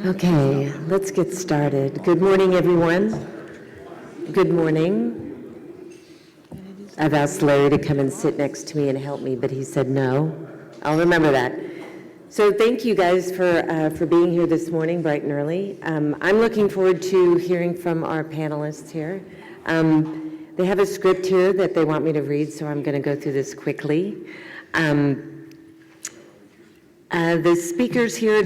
Okay, let's get started. Good morning, everyone. Good morning. I've asked Larry to come and sit next to me and help me, but he said no. I'll remember that. So thank you guys for being here this morning, bright and early. I'm looking forward to hearing from our panelists here. They have a script here that they want me to read, so I'm going to go through this quickly. The speakers here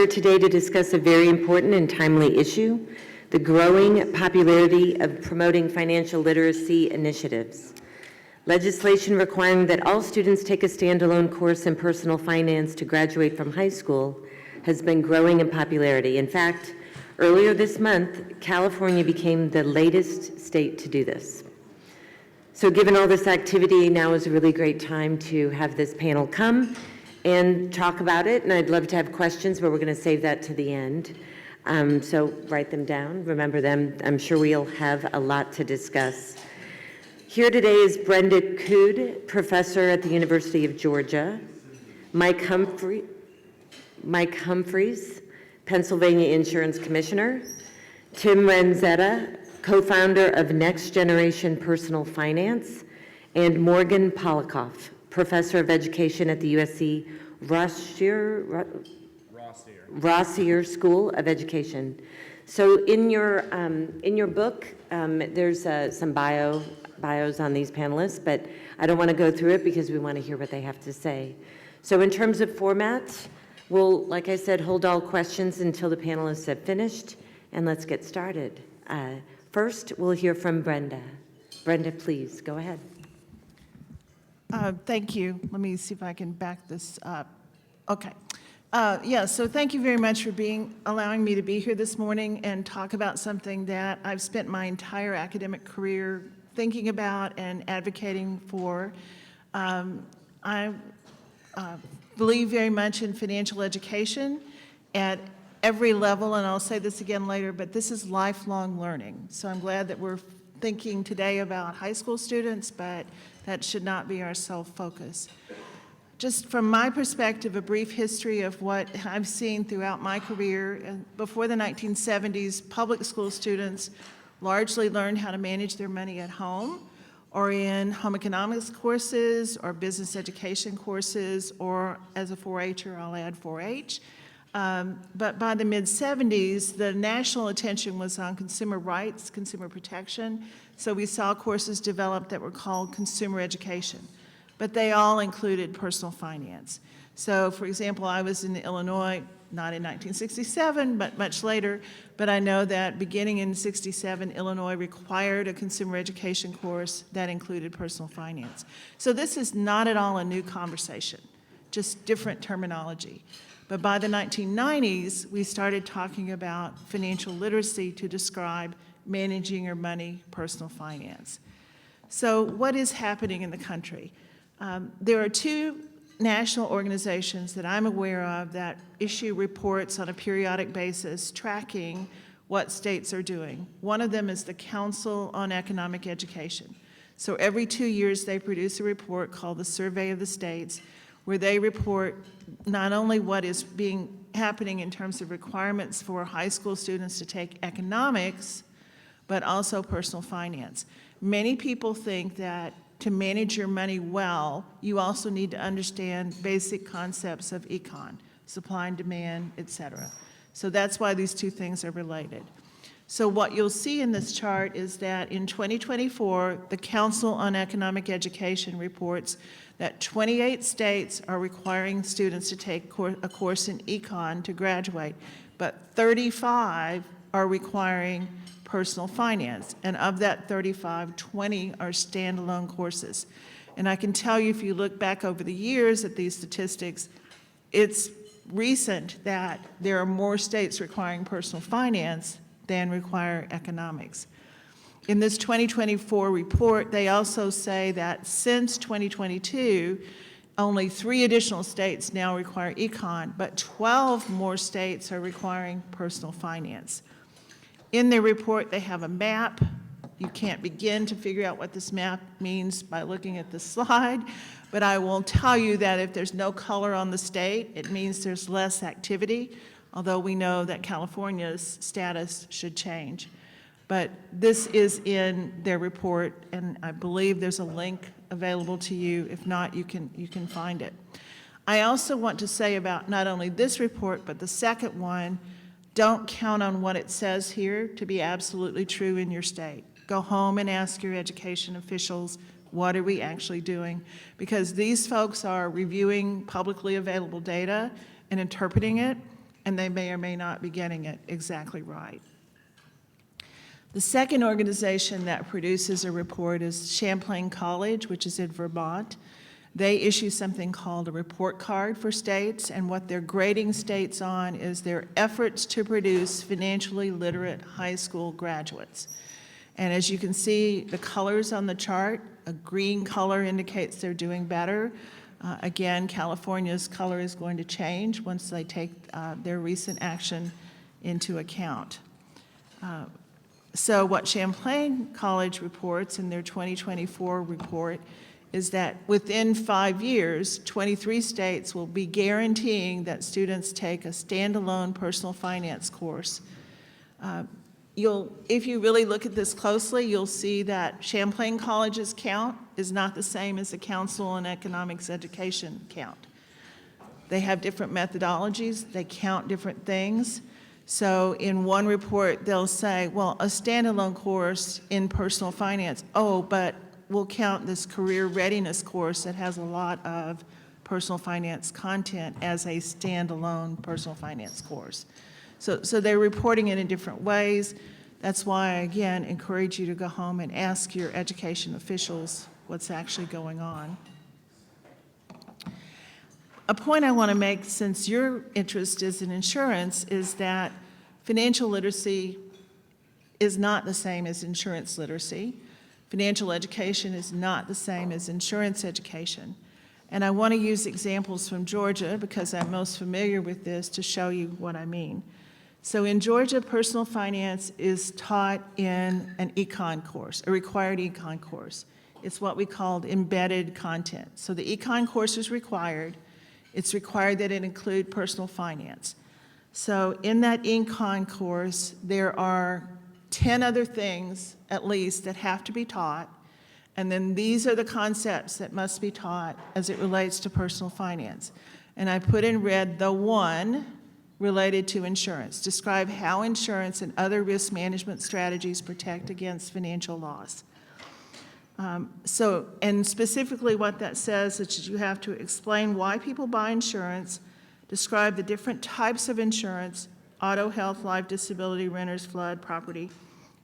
today to discuss a very important and timely issue, the growing popularity of promoting financial literacy initiatives. Legislation requiring that all students take a standalone course in personal finance to graduate from high school has been growing in popularity. In fact, earlier this month, California became the latest state to do this. So given all this activity, now is a really great time to have this panel come and talk about it, and I'd love to have questions, but we're going to save that to the end. So write them down, remember them. I'm sure we'll have a lot to discuss. Here today is Brenda Coode, professor at the University of Georgia, Mike Humphreys, Pennsylvania Insurance Commissioner, Tim Ranzetta, co-founder of Next Generation Personal Finance, and Morgan Polikoff, professor of education at the USC Rossier School of Education. So in your book, there's some bios on these panelists, but I don't want to go through it because we want to hear what they have to say. So in terms of format, we'll, like I said, hold all questions until the panelists have finished, and let's get started. First, we'll hear from Brenda. Brenda, please, go ahead. Thank you. Let me see if I can back this up. Okay. So thank you very much for allowing me to be here this morning and talk about something that I've spent my entire academic career thinking about and advocating for. I believe very much in financial education at every level, and I'll say this again later, but this is lifelong learning. So I'm glad that we're thinking today about high school students, but that should not be our sole focus. Just from my perspective, a brief history of what I've seen throughout my career. Before the 1970s, public school students largely learned how to manage their money at home or in home economics courses or business education courses, or as a 4-H'er, I'll add 4-H. But by the mid-70s, the national attention was on consumer rights, consumer protection. So we saw courses developed that were called consumer education, but they all included personal finance. So for example, I was in Illinois, not in 1967, but much later, but I know that beginning in 67, Illinois required a consumer education course that included personal finance. So this is not at all a new conversation, just different terminology. But by the 1990s, we started talking about financial literacy to describe managing your money, personal finance. So what is happening in the country? There are two national organizations that I'm aware of that issue reports on a periodic basis tracking what states are doing. One of them is the Council on Economic Education. So every 2 years they produce a report called the Survey of the States, where they report not only what is happening in terms of requirements for high school students to take economics, but also personal finance. Many people think that to manage your money well, you also need to understand basic concepts of econ, supply and demand, et cetera. So that's why these two things are related. So what you'll see in this chart is that in 2024, the Council on Economic Education reports that 28 states are requiring students to take a course in econ to graduate, but 35 are requiring personal finance. And of that 35, 20 are standalone courses. And I can tell you, if you look back over the years at these statistics, it's recent that there are more states requiring personal finance than require economics. In this 2024 report, they also say that since 2022, only 3 additional states now require econ, but 12 more states are requiring personal finance. In their report, they have a map. You can't begin to figure out what this map means by looking at the slide, but I will tell you that if there's no color on the state, it means there's less activity although we know that California's status should change. But this is in their report, and I believe there's a link available to you. If not, you can find it. I also want to say about not only this report, but the second one, don't count on what it says here to be absolutely true in your state. Go home and ask your education officials, what are we actually doing? Because these folks are reviewing publicly available data and interpreting it, and they may or may not be getting it exactly right. The second organization that produces a report is Champlain College, which is in Vermont. They issue something called a report card for states, and what they're grading states on is their efforts to produce financially literate high school graduates. And as you can see, the colors on the chart, a green color indicates they're doing better. Again, California's color is going to change once they take their recent action into account. So what Champlain College reports in their 2024 report is that within 5 years, 23 states will be guaranteeing that students take a standalone personal finance course. If you really look at this closely, you'll see that Champlain College's count is not the same as the Council on Economics Education count. They have different methodologies, they count different things. So in one report, they'll say, well, a standalone course in personal finance, but we'll count this career readiness course that has a lot of personal finance content as a standalone personal finance course. So they're reporting it in different ways. That's why I, again, encourage you to go home and ask your education officials what's actually going on. A point I want to make, since your interest is in insurance, is that financial literacy is not the same as insurance literacy. Financial education is not the same as insurance education. And I want to use examples from Georgia because I'm most familiar with this to show you what I mean. So in Georgia, personal finance is taught in an econ course, a required econ course. It's what we called embedded content. So the econ course is required. It's required that it include personal finance. So in that econ course, there are 10 other things, at least, that have to be taught. And then these are the concepts that must be taught as it relates to personal finance. And I put in red the one related to insurance. Describe how insurance and other risk management strategies protect against financial loss. And specifically what that says is you have to explain why people buy insurance, describe the different types of insurance, auto, health, life, disability, renters, flood, property,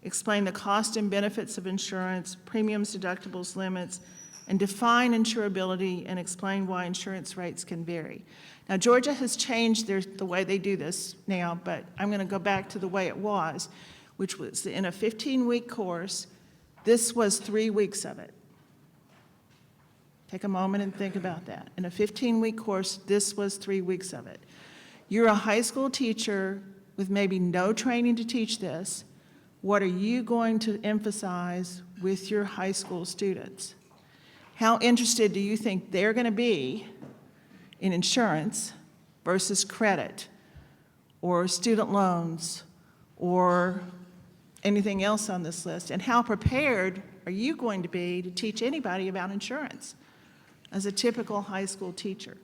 explain the cost and benefits of insurance, premiums, deductibles, limits, and define insurability and explain why insurance rates can vary. Now, Georgia has changed the way they do this now, but I'm going to go back to the way it was, which was in a 15-week course. This was 3 weeks of it. Take a moment and think about that. In a 15-week course, this was 3 weeks of it. You're a high school teacher with maybe no training to teach this. What are you going to emphasize with your high school students? How interested do you think they're going to be in insurance versus credit or student loans or anything else on this list? And how prepared are you going to be to teach anybody about insurance as a typical high school teacher?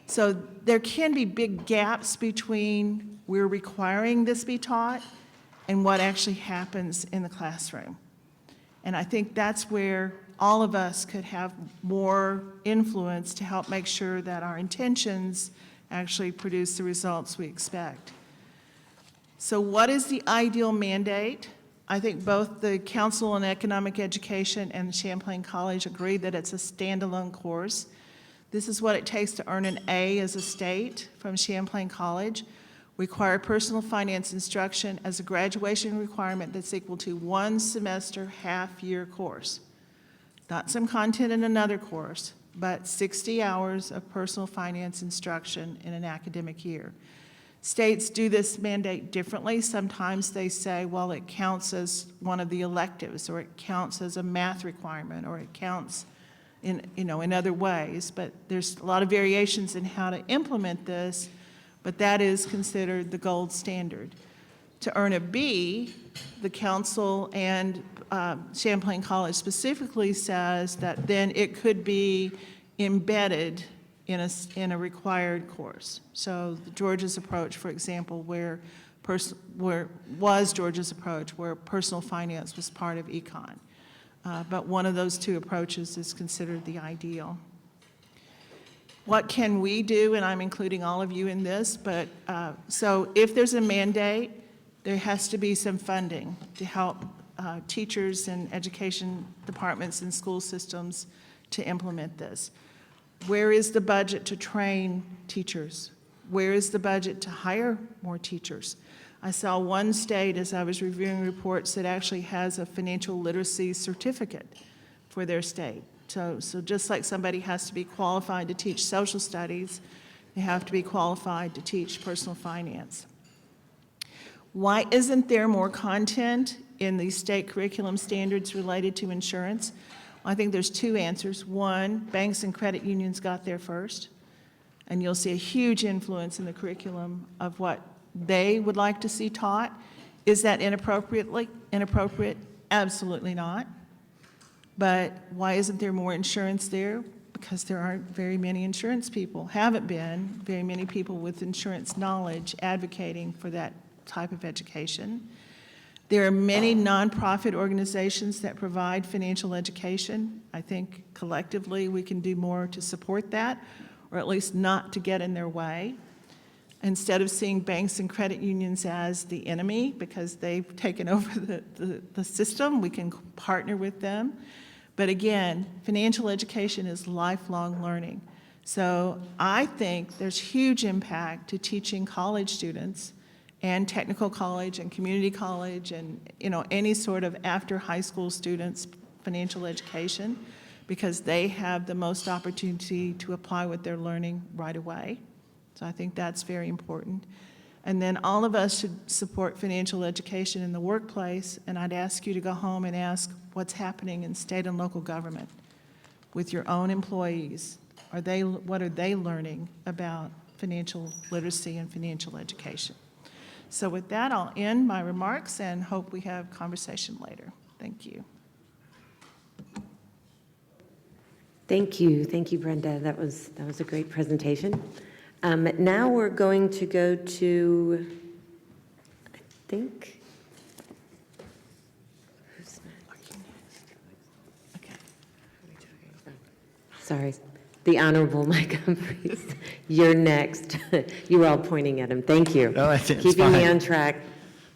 So there can be big gaps between we're requiring this be taught and what actually happens in the classroom. And I think that's where all of us could have more influence to help make sure that our intentions actually produce the results we expect. So what is the ideal mandate? I think both the Council on Economic Education and Champlain College agree that it's a standalone course. This is what it takes to earn an A as a state from Champlain College. Require personal finance instruction as a graduation requirement that's equal to 1 semester, half-year course. Not some content in another course, but 60 hours of personal finance instruction in an academic year. States do this mandate differently. Sometimes they say, well, it counts as one of the electives, or it counts as a math requirement, or it counts in other ways. But there's a lot of variations in how to implement this. but that is considered the gold standard. To earn a B, the council and Champlain College specifically says that then it could be embedded in a required course. So Georgia's approach, for example, where Georgia's approach where personal finance was part of econ. But one of those two approaches is considered the ideal. What can we do? And I'm including all of you in this, but so if there's a mandate, there has to be some funding to help teachers and education departments and school systems to implement this. Where is the budget to train teachers? Where is the budget to hire more teachers? I saw one state, as I was reviewing reports, that actually has a financial literacy certificate for their state. So just like somebody has to be qualified to teach social studies, they have to be qualified to teach personal finance. Why isn't there more content in the state curriculum standards related to insurance? Well, I think there's two answers. One, banks and credit unions got there first, and you'll see a huge influence in the curriculum of what they would like to see taught. Is that inappropriate? Absolutely not. But why isn't there more insurance there? Because there aren't very many insurance people, haven't been very many people with insurance knowledge advocating for that type of education. There are many nonprofit organizations that provide financial education. I think collectively we can do more to support that, or at least not to get in their way. Instead of seeing banks and credit unions as the enemy because they've taken over the system, we can partner with them. But again, financial education is lifelong learning. So I think there's huge impact to teaching college students and technical college and community college and any sort of after high school students financial education, because they have the most opportunity to apply what they're learning right away. So I think that's very important. And then all of us should support financial education in the workplace, and I'd ask you to go home and ask what's happening in state and local government with your own employees. What are they learning about financial literacy and financial education? So with that, I'll end my remarks and hope we have conversation later. Thank you. Thank you, Brenda. That was a great presentation. Now we're going to go to, I think, who's next? Okay. Sorry, the Honorable Mike Humphreys. You're next. You were all pointing at him. Thank you. No, it's Keeping me fine. on track.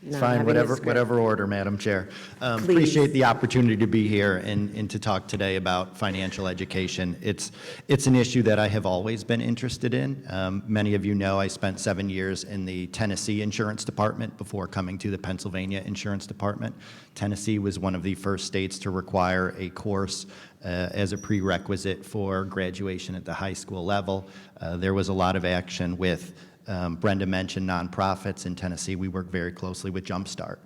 It's not fine, having a script. whatever order, Madam Chair. Please. Appreciate the opportunity to be here and to talk today about financial education. It's an issue that I have always been interested in. Many of you know I spent 7 years in the Tennessee Insurance Department before coming to the Pennsylvania Insurance Department. Tennessee was one of the first states to require a course as a prerequisite for graduation at the high school level. There was a lot of action with Brenda mentioned nonprofits in Tennessee. We work very closely with Jumpstart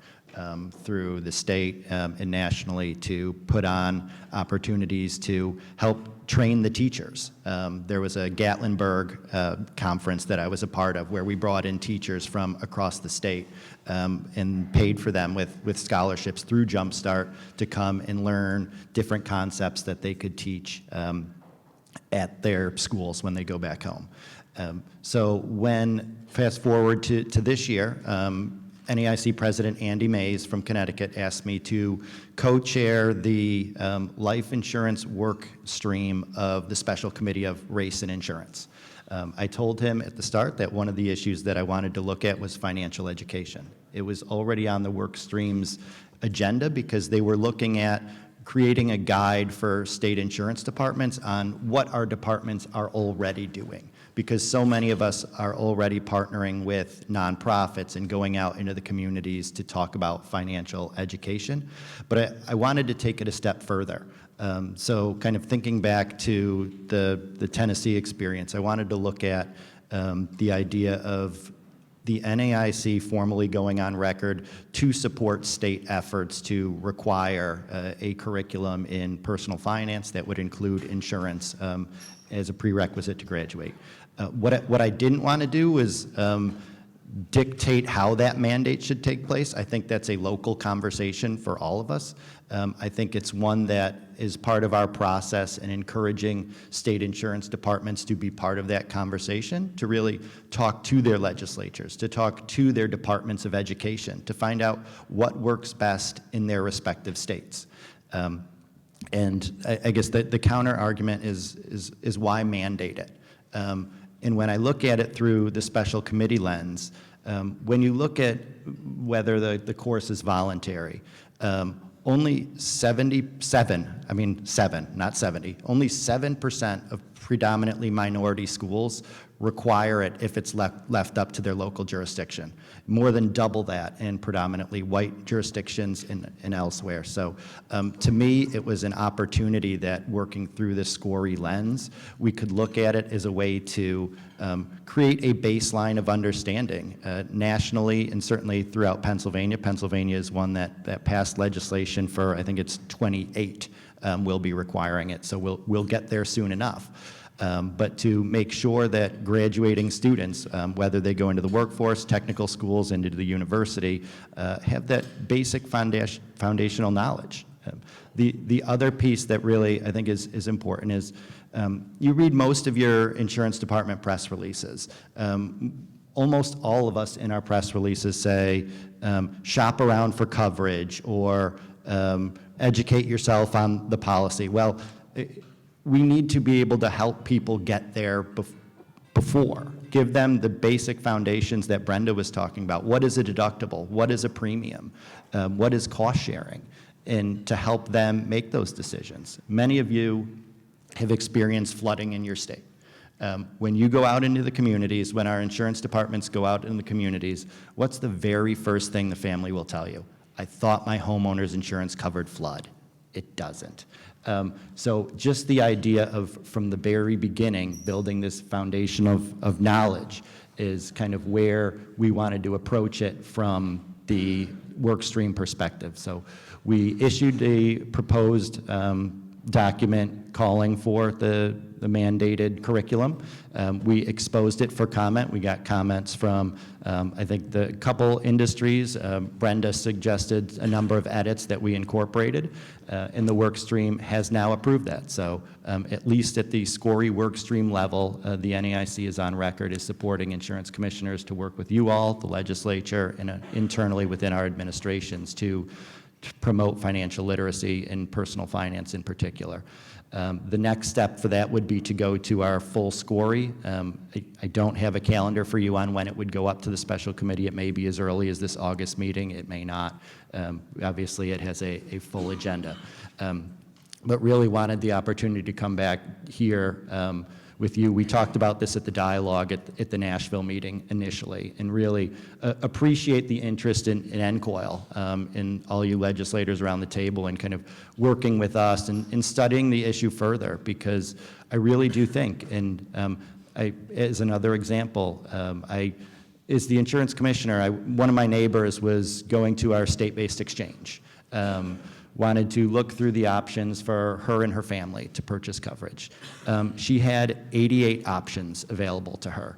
through the state and nationally to put on opportunities to help train the teachers. There was a Gatlinburg conference that I was a part of where we brought in teachers from across the state and paid for them with scholarships through Jumpstart to come and learn different concepts that they could teach at their schools when they go back home. So when, fast forward to this year, NAIC President Andy Mays from Connecticut asked me to co-chair the life insurance work stream of the Special Committee of Race and Insurance. I told him at the start that one of the issues that I wanted to look at was financial education. It was already on the work stream's agenda because they were looking at creating a guide for state insurance departments on what our departments are already doing, because so many of us are already partnering with nonprofits and going out into the communities to talk about financial education. But I wanted to take it a step further. So kind of thinking back to the Tennessee experience, I wanted to look at the idea of the NAIC formally going on record to support state efforts to require a curriculum in personal finance that would include insurance as a prerequisite to graduate. What I didn't want to do was dictate how that mandate should take place. I think that's a local conversation for all of us. I think it's one that is part of our process in encouraging state insurance departments to be part of that conversation, to really talk to their legislatures, to talk to their departments of education, to find out what works best in their respective states. And I guess the counter argument is why mandate it? And when I look at it through the special committee lens, when you look at whether the course is voluntary, only 77, I mean 7, not 70, only 7% of predominantly minority schools require it if it's left up to their local jurisdiction. More than double that in predominantly white jurisdictions and elsewhere. So to me, it was an opportunity that working through this SCORI lens, we could look at it as a way to create a baseline of understanding nationally and certainly throughout Pennsylvania. Pennsylvania is one that passed legislation for, I think it's 28 will be requiring it. So we'll get there soon enough. But to make sure that graduating students, whether they go into the workforce, technical schools, into the university, have that basic foundational knowledge. The other piece that really I think is important is you read most of your insurance department press releases. Almost all of us in our press releases say, shop around for coverage or educate yourself on the policy. Well, we need to be able to help people get there before. Give them the basic foundations that Brenda was talking about. What is a deductible? What is a premium? What is cost sharing? And to help them make those decisions. Many of you have experienced flooding in your state. When you go out into the communities, when our insurance departments go out in the communities, what's the very first thing the family will tell you? I thought my homeowner's insurance covered flood. It doesn't. So just the idea of, from the very beginning, building this foundation of knowledge is kind of where we wanted to approach it from the work stream perspective. So we issued a proposed document calling for the mandated curriculum. We exposed it for comment. We got comments from, I think, the couple industries. Brenda suggested a number of edits that we incorporated, and the work stream has now approved that. So at least at the SCORI work stream level, the NAIC is on record as supporting insurance commissioners to work with you all, the legislature, and internally within our administrations to promote financial literacy and personal finance in particular. The next step for that would be to go to our full SCORI. I don't have a calendar for you on when it would go up to the special committee. It may be as early as this August meeting. It may not. Obviously, it has a full agenda. But really wanted the opportunity to come back here with you. We talked about this at the dialogue at the Nashville meeting initially, and really appreciate the interest in NCOIL and all you legislators around the table and kind of working with us and studying the issue further, because I really do think, and as another example, as the insurance commissioner, one of my neighbors was going to our state-based exchange. Wanted to look through the options for her and her family to purchase coverage. She had 88 options available to her.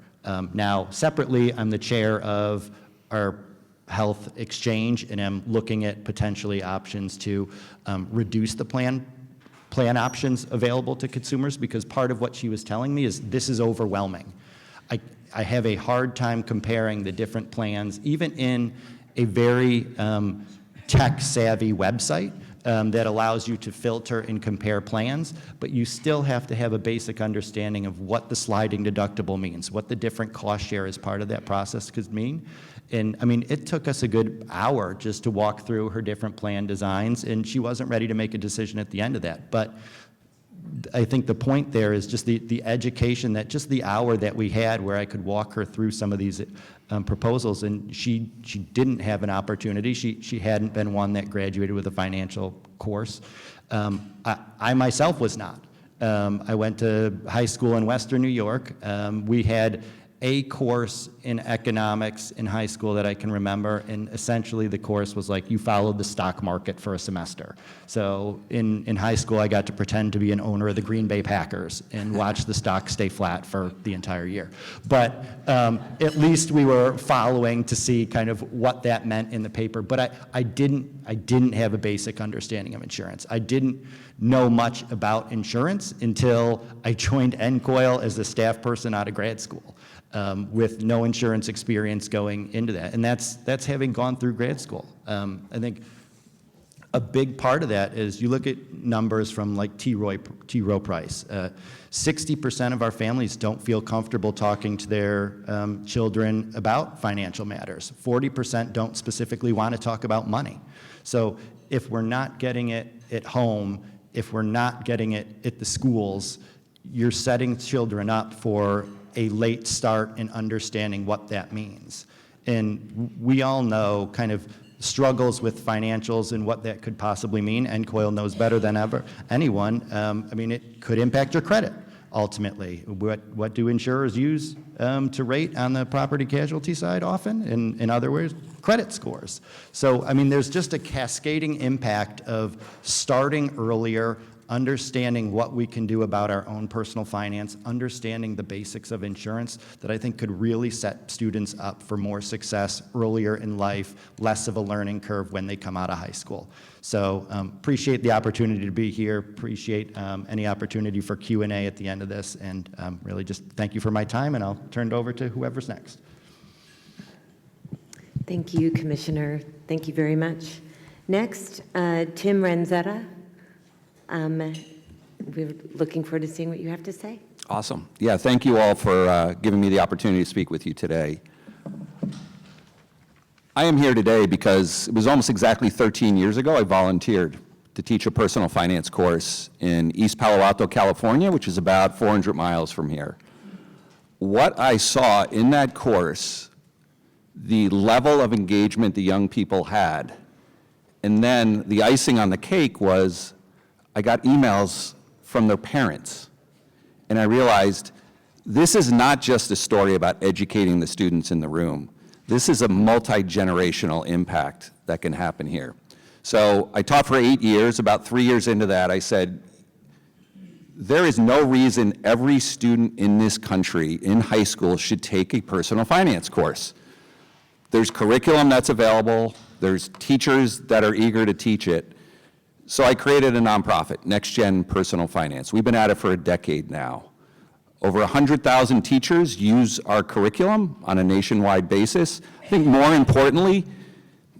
Now, separately, I'm the chair of our health exchange, and I'm looking at potentially options to reduce the plan options available to consumers, because part of what she was telling me is this is overwhelming. I have a hard time comparing the different plans, even in a very tech-savvy website that allows you to filter and compare plans, but you still have to have a basic understanding of what the sliding deductible means, what the different cost share as part of that process could mean. And I mean, it took us a good hour just to walk through her different plan designs, and she wasn't ready to make a decision at the end of that. But I think the point there is just the education, that just the hour that we had where I could walk her through some of these proposals, and she didn't have an opportunity. She hadn't been one that graduated with a financial course. I myself was not. I went to high school in Western New York. We had a course in economics in high school that I can remember, and essentially the course was like you followed the stock market for a semester. So in high school, I got to pretend to be an owner of the Green Bay Packers and watch the stock stay flat for the entire year. But at least we were following to see kind of what that meant in the paper. But I didn't have a basic understanding of insurance. I didn't know much about insurance until I joined NCOIL as a staff person out of grad school. With no insurance experience going into that. And that's having gone through grad school. I think a big part of that is you look at numbers from like T. Rowe Price. 60% of our families don't feel comfortable talking to their children about financial matters. 40% don't specifically want to talk about money. So if we're not getting it at home, if we're not getting it at the schools, you're setting children up for a late start in understanding what that means. And we all know kind of struggles with financials and what that could possibly mean. NCOIL knows better than ever anyone. I mean, it could impact your credit ultimately. What do insurers use to rate on the property casualty side often? In other words, credit scores. So, I mean, there's just a cascading impact of starting earlier, understanding what we can do about our own personal finance, understanding the basics of insurance that I think could really set students up for more success earlier in life, less of a learning curve when they come out of high school. So appreciate the opportunity to be here, appreciate any opportunity for Q&A at the end of this, and really just thank you for my time, and I'll turn it over to whoever's next. Thank you, Commissioner. Thank you very much. Next, Tim Renzetta. We're looking forward to seeing what you have to say. Awesome. Yeah, thank you all for giving me the opportunity to speak with you today. I am here today because it was almost exactly 13 years ago I volunteered to teach a personal finance course in East Palo Alto, California, which is about 400 miles from here. What I saw in that course, the level of engagement the young people had, and then the icing on the cake was I got emails from their parents, and I realized this is not just a story about educating the students in the room. This is a multi-generational impact that can happen here. So I taught for 8 years. About 3 years into that, I said, there is no reason every student in this country in high school should take a personal finance course. There's curriculum that's available. There's teachers that are eager to teach it. So I created a nonprofit, Next Gen Personal Finance. We've been at it for a decade now. Over 100,000 teachers use our curriculum on a nationwide basis. I think more importantly,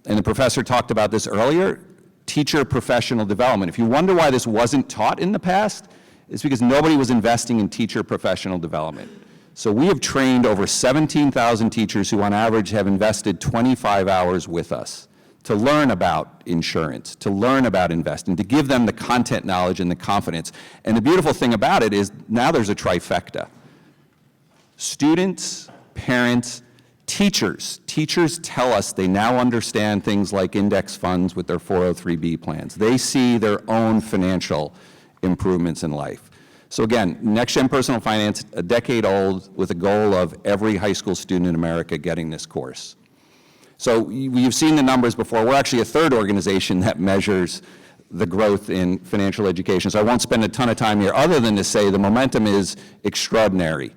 and the professor talked about this earlier, teacher professional development. If you wonder why this wasn't taught in the past, it's because nobody was investing in teacher professional development. So we have trained over 17,000 teachers who on average have invested 25 hours with us to learn about insurance, to learn about investing, to give them the content knowledge and the confidence. And the beautiful thing about it is now there's a trifecta. Students, parents, teachers. Teachers tell us they now understand things like index funds with their 403B plans. They see their own financial improvements in life. So again, Next Gen Personal Finance, a decade old, with a goal of every high school student in America getting this course. So you've seen the numbers before. We're actually a third organization that measures the growth in financial education. So I won't spend a ton of time here other than to say the momentum is extraordinary.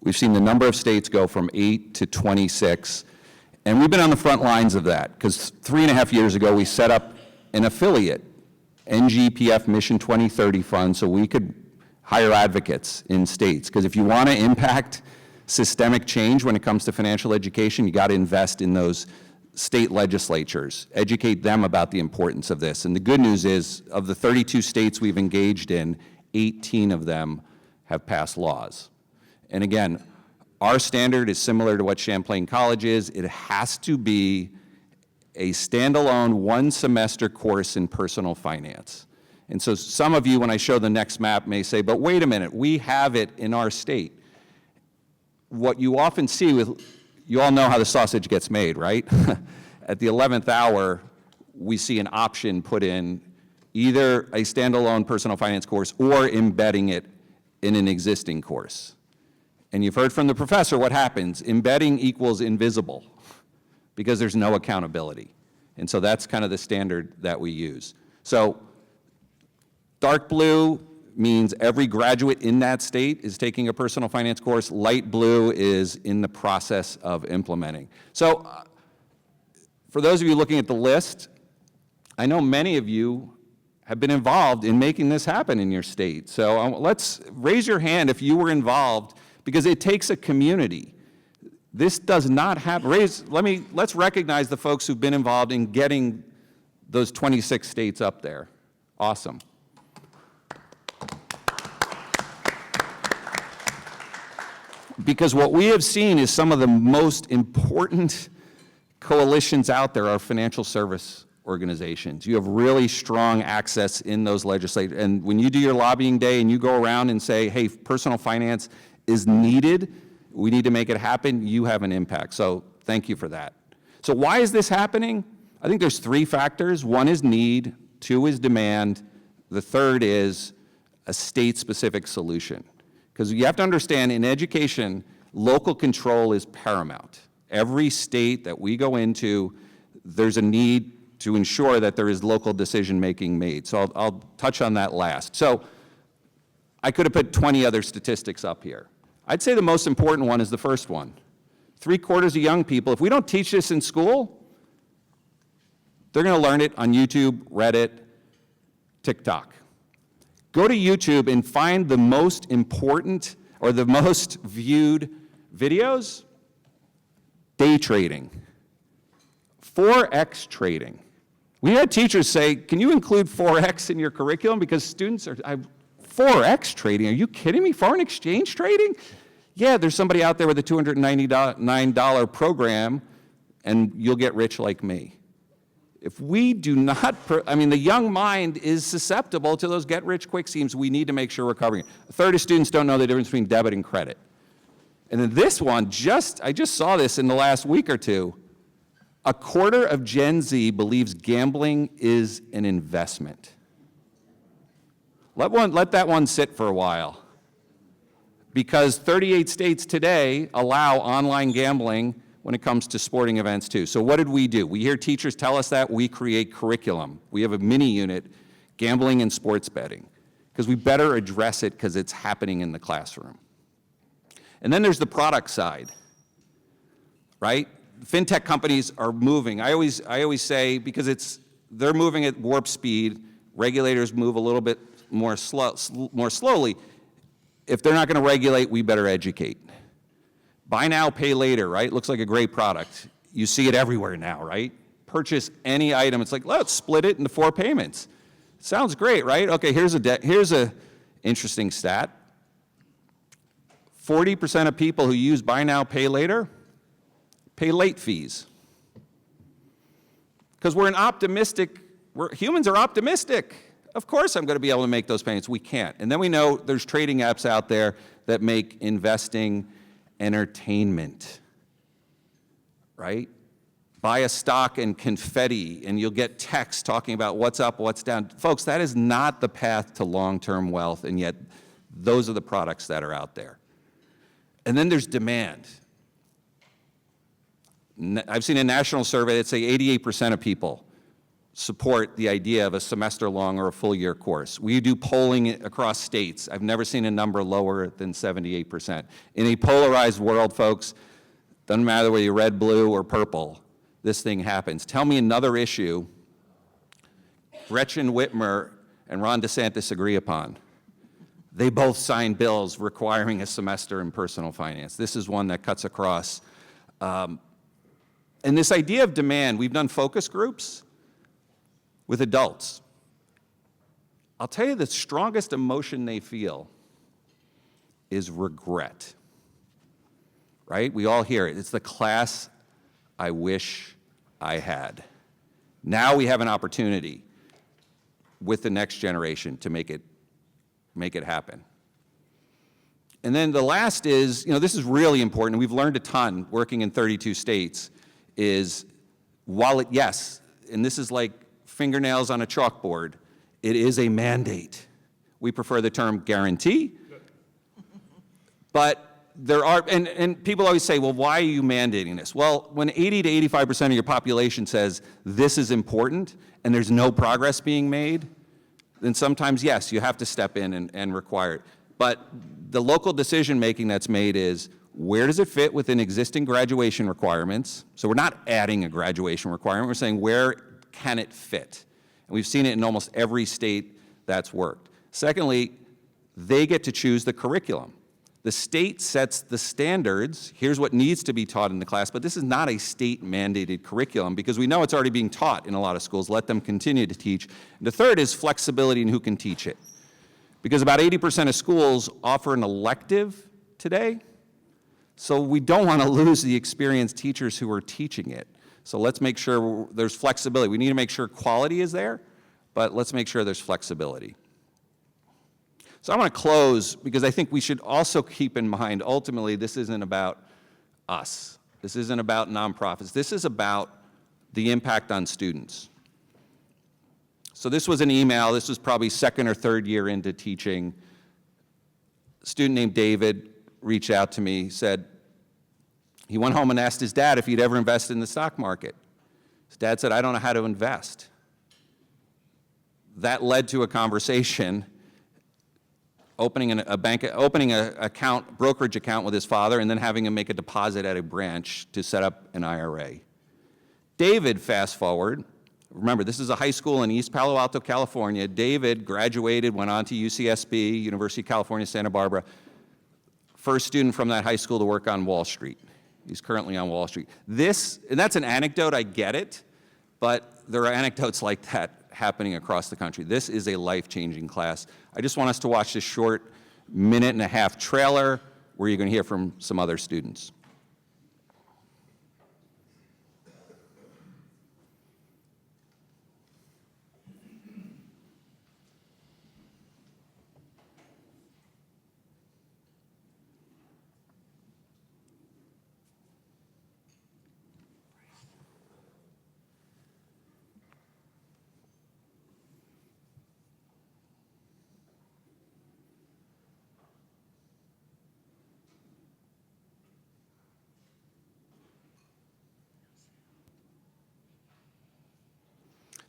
We've seen the number of states go from 8 to 26, and we've been on the front lines of that because 3.5 years ago we set up an affiliate, NGPF Mission 2030 Fund, so we could hire advocates in states. Because if you want to impact systemic change when it comes to financial education, you got to invest in those state legislatures, educate them about the importance of this. And the good news is, of the 32 states we've engaged in, 18 of them have passed laws. And again, our standard is similar to what Champlain College is. It has to be a standalone one-semester course in personal finance. And so some of you, when I show the next map, may say, but wait a minute, we have it in our state. What you often see with, you all know how the sausage gets made, right? At the 11th hour, we see an option put in, either a standalone personal finance course or embedding it in an existing course. And you've heard from the professor what happens. Embedding equals invisible because there's no accountability. And so that's kind of the standard that we use. So dark blue means every graduate in that state is taking a personal finance course. Light blue is in the process of implementing. So for those of you looking at the list, I know many of you have been involved in making this happen in your state. So let's raise your hand if you were involved, because it takes a community. This does not happen. Let's recognize the folks who've been involved in getting those 26 states up there. Awesome. Because what we have seen is some of the most important coalitions out there are financial service organizations. You have really strong access in those legislators. And when you do your lobbying day and you go around and say, hey, personal finance is needed, we need to make it happen, you have an impact. So thank you for that. So why is this happening? I think there's 3 factors. 1 is need, 2 is demand, the 3rd is a state-specific solution. Because you have to understand, in education, local control is paramount. Every state that we go into, there's a need to ensure that there is local decision-making made. So I'll touch on that last. So I could have put 20 other statistics up here. I'd say the most important one is the first one. 3/4 of young people, if we don't teach this in school, they're going to learn it on YouTube, Reddit, TikTok. Go to YouTube and find the most important or the most viewed videos. Day trading, Forex trading. We had teachers say, can you include Forex in your curriculum? Because students are, Forex trading, are you kidding me? Foreign exchange trading? Yeah, there's somebody out there with a $299 program, and you'll get rich like me. If we do not, the young mind is susceptible to those get-rich-quick schemes. We need to make sure we're covering it. 1/3 of students don't know the difference between debit and credit. And then this one, I just saw this in the last week or two. 1/4 of Gen Z believes gambling is an investment. Let that one sit for a while. Because 38 states today allow online gambling when it comes to sporting events too. So what did we do? We hear teachers tell us that. We create curriculum. We have a mini unit, gambling and sports betting, because we better address it because it's happening in the classroom. And then there's the product side, right? Fintech companies are moving. I always say, because they're moving at warp speed, regulators move a little bit more slowly. If they're not going to regulate, we better educate. Buy now, pay later, right? Looks like a great product. You see it everywhere now, right? Purchase any item. It's like, let's split it into 4 payments. Sounds great, right? Okay, here's a interesting stat. 40% of people who use buy now, pay later pay late fees. Because humans are optimistic. Of course I'm going to be able to make those payments. We can't. And then we know there's trading apps out there that make investing entertainment, right? Buy a stock and confetti, and you'll get text talking about what's up, what's down. Folks, that is not the path to long-term wealth, and yet those are the products that are out there. And then there's demand. I've seen a national survey that say 88% of people support the idea of a semester-long or a full-year course. We do polling across states. I've never seen a number lower than 78%. In a polarized world, folks, doesn't matter whether you're red, blue, or purple, this thing happens. Tell me another issue Gretchen Whitmer and Ron DeSantis agree upon. They both signed bills requiring a semester in personal finance. This is one that cuts across. And this idea of demand, we've done focus groups with adults. I'll tell you the strongest emotion they feel is regret, right? We all hear it. It's the class I wish I had. Now we have an opportunity with the next generation to make it happen. And then the last is, this is really important. We've learned a ton working in 32 states is yes, and this is like fingernails on a chalkboard, it is a mandate. We prefer the term guarantee, but there are, and people always say, well, why are you mandating this? Well, when 80 to 85% of your population says this is important and there's no progress being made, then sometimes, yes, you have to step in and require it. But the local decision-making that's made is, where does it fit within existing graduation requirements? So we're not adding a graduation requirement, we're saying where can it fit? And we've seen it in almost every state that's worked. Secondly, they get to choose the curriculum. The state sets the standards, here's what needs to be taught in the class, but this is not a state-mandated curriculum because we know it's already being taught in a lot of schools. Let them continue to teach. And the third is flexibility in who can teach it. Because about 80% of schools offer an elective today, so we don't want to lose the experienced teachers who are teaching it. So let's make sure there's flexibility. We need to make sure quality is there, but let's make sure there's flexibility. So I want to close because I think we should also keep in mind, ultimately, this isn't about us. This isn't about nonprofits. This is about the impact on students. So this was an email. This was probably second or third year into teaching. A student named David reached out to me, said he went home and asked his dad if he'd ever invested in the stock market. His dad said, I don't know how to invest. That led to a conversation opening an account, brokerage account with his father, and then having him make a deposit at a branch to set up an IRA. David, fast forward, remember this is a high school in East Palo Alto, California. David graduated, went on to UCSB, University of California, Santa Barbara. First student from that high school to work on Wall Street. He's currently on Wall Street. And that's an anecdote, I get it, but there are anecdotes like that happening across the country. This is a life-changing class. I just want us to watch this short minute-and-a-half trailer where you're going to hear from some other students.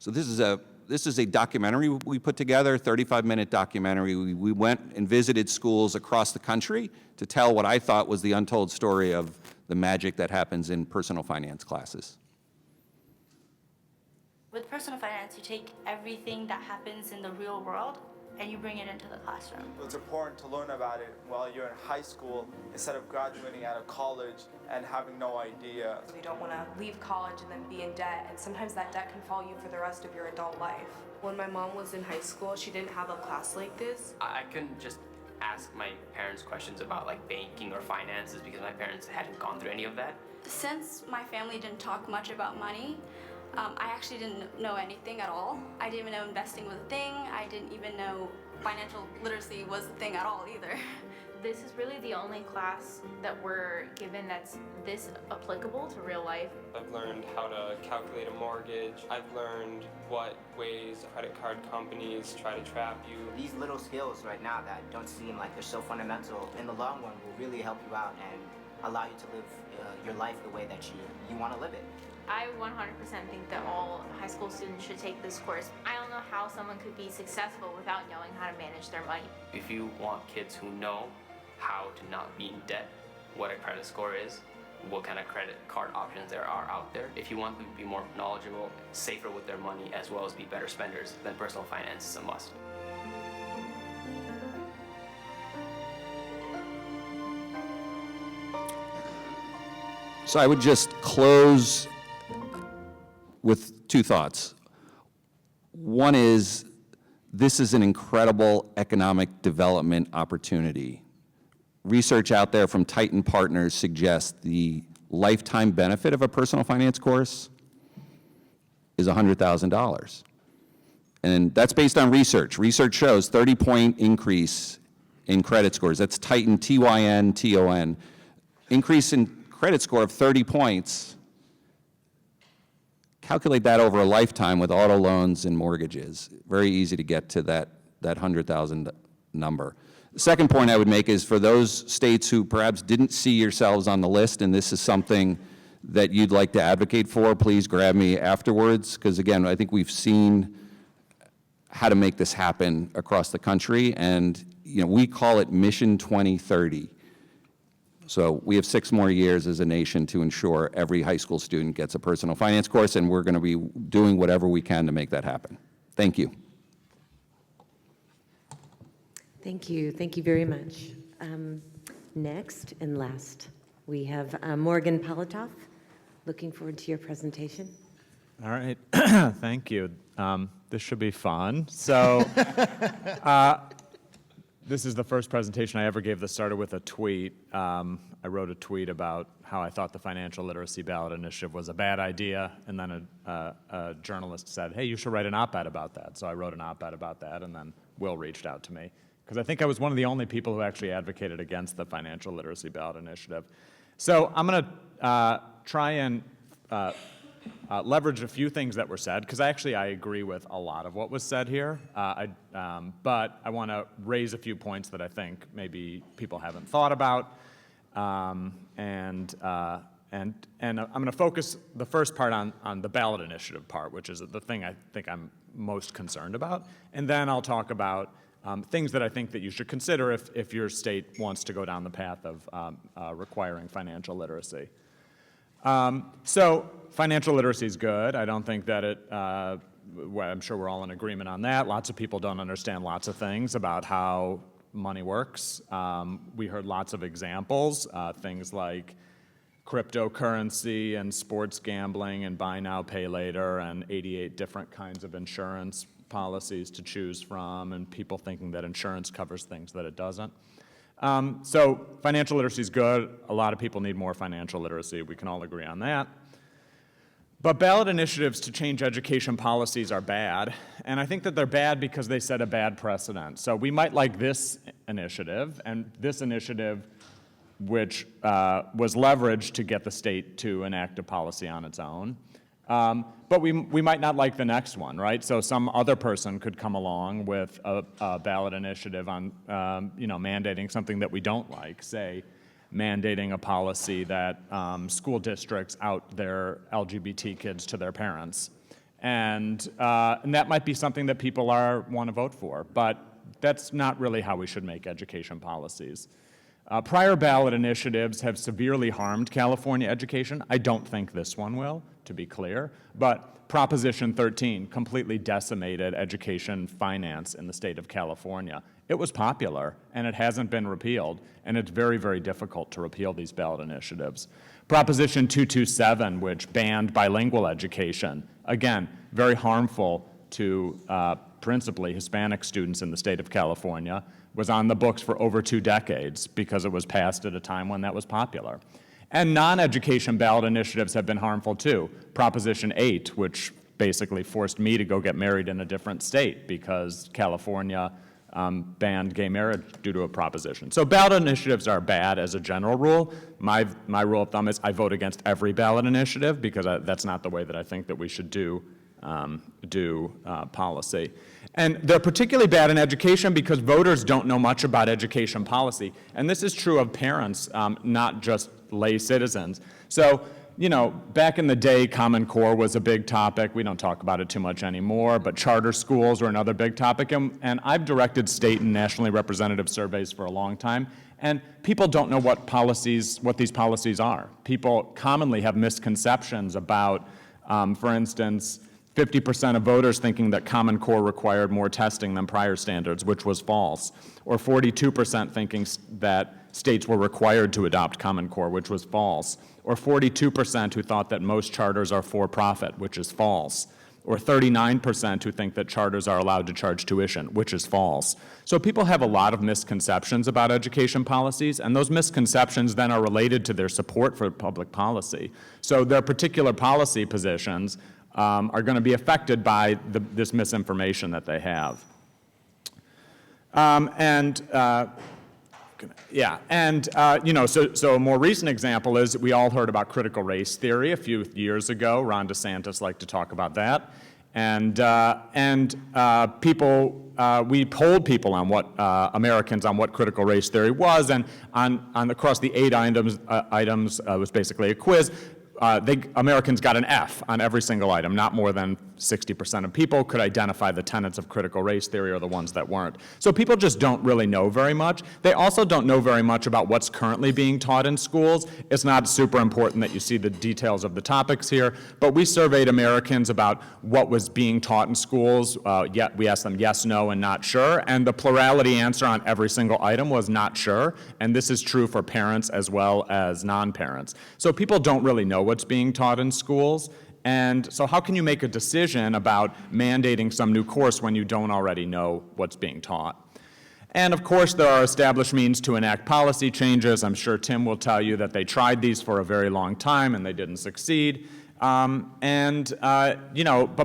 So this is a documentary we put together, 35-minute documentary. We went and visited schools across the country to tell what I thought was the untold story of the magic that happens in personal finance classes. With personal finance, you take everything that happens in the real world and you bring it into the classroom. It's important to learn about it while you're in high school instead of graduating out of college and having no idea. You don't want to leave college and then be in debt, and sometimes that debt can follow you for the rest of your adult life. When my mom was in high school, she didn't have a class like this. I couldn't just ask my parents questions about like banking or finances because my parents hadn't gone through any of that. Since my family didn't talk much about money, I actually didn't know anything at all. I didn't even know investing was a thing. I didn't even know financial literacy was a thing at all either. This is really the only class that we're given that's this applicable to real life. I've learned how to calculate a mortgage. I've learned what ways credit card companies try to trap you. These little skills right now that don't seem like they're so fundamental, in the long run will really help you out and allow you to live your life the way that you want to live it. I 100% think that all high school students should take this course. I don't know how someone could be successful without knowing how to manage their money. If you want kids who know how to not be in debt, what a credit score is, what kind of credit card options there are out there, if you want them to be more knowledgeable, safer with their money, as well as be better spenders, then personal finance is a must. So I would just close with two thoughts. One is, this is an incredible economic development opportunity. Research out there from Titan Partners suggests the lifetime benefit of a personal finance course is $100,000. And that's based on research. Research shows 30-point increase in credit scores. That's Titan, T-Y-N-T-O-N. Increase in credit score of 30 points. Calculate that over a lifetime with auto loans and mortgages. Very easy to get to that $100,000 number. The second point I would make is for those states who perhaps didn't see yourselves on the list, and this is something that you'd like to advocate for, please grab me afterwards, because again, I think we've seen how to make this happen across the country, and we call it Mission 2030. So we have 6 more years as a nation to ensure every high school student gets a personal finance course, and we're going to be doing whatever we can to make that happen. Thank you. Thank you. Thank you very much. Next and last, we have Morgan Politoff. Looking forward to your presentation. All right. Thank you. This should be fun. So this is the first presentation I ever gave that started with a tweet. I wrote a tweet about how I thought the financial literacy ballot initiative was a bad idea, and then a journalist said, hey, you should write an op-ed about that. So I wrote an op-ed about that, and then Will reached out to me, because I think I was one of the only people who actually advocated against the financial literacy ballot initiative. So I'm going to try and leverage a few things that were said, because I agree with a lot of what was said here, but I want to raise a few points that I think maybe people haven't thought about, and I'm going to focus the first part on the ballot initiative part, which is the thing I think I'm most concerned about, and then I'll talk about things that I think that you should consider if your state wants to go down the path of requiring financial literacy. So financial literacy is good. I don't think that well, I'm sure we're all in agreement on that. Lots of people don't understand lots of things about how money works. We heard lots of examples, things like cryptocurrency and sports gambling and buy now, pay later, and 88 different kinds of insurance policies to choose from, and people thinking that insurance covers things that it doesn't. So financial literacy is good. A lot of people need more financial literacy. We can all agree on that. But ballot initiatives to change education policies are bad, and I think that they're bad because they set a bad precedent. So we might like this initiative, and this initiative which was leveraged to get the state to enact a policy on its own. But we might not like the next one, right? So some other person could come along with a ballot initiative on, mandating something that we don't like, say, mandating a policy that school districts out their LGBT kids to their parents. And that might be something that people want to vote for, but that's not really how we should make education policies. Prior ballot initiatives have severely harmed California education. I don't think this one will, to be clear, but Proposition 13 completely decimated education finance in the state of California. It was popular, and it hasn't been repealed, and it's very, very difficult to repeal these ballot initiatives. Proposition 227, which banned bilingual education, again, very harmful to principally Hispanic students in the state of California, was on the books for over 2 decades because it was passed at a time when that was popular. And non-education ballot initiatives have been harmful too. Proposition 8, which basically forced me to go get married in a different state because California banned gay marriage due to a proposition. So ballot initiatives are bad as a general rule. My rule of thumb is I vote against every ballot initiative because that's not the way that I think that we should do policy. And they're particularly bad in education because voters don't know much about education policy. And this is true of parents, not just lay citizens. So, back in the day, Common Core was a big topic. We don't talk about it too much anymore, but charter schools are another big topic. And I've directed state and nationally representative surveys for a long time. And people don't know what these policies are. People commonly have misconceptions about, for instance, 50% of voters thinking that Common Core required more testing than prior standards, which was false, or 42% thinking that states were required to adopt Common Core, which was false, or 42% who thought that most charters are for-profit, which is false, or 39% who think that charters are allowed to charge tuition, which is false. So people have a lot of misconceptions about education policies, and those misconceptions then are related to their support for public policy. So their particular policy positions are going to be affected by this misinformation that they have. So a more recent example is we all heard about critical race theory a few years ago. Ron DeSantis liked to talk about that. We polled people on what Americans on what critical race theory was, and across the 8 items, it was basically a quiz. Americans got an F on every single item. Not more than 60% of people could identify the tenets of critical race theory or the ones that weren't. So people just don't really know very much. They also don't know very much about what's currently being taught in schools. It's not super important that you see the details of the topics here, but we surveyed Americans about what was being taught in schools. We asked them yes, no, and not sure, and the plurality answer on every single item was not sure, and this is true for parents as well as non-parents. So people don't really know what's being taught in schools. And so how can you make a decision about mandating some new course when you don't already know what's being taught? And of course, there are established means to enact policy changes. I'm sure Tim will tell you that they tried these for a very long time and they didn't succeed. But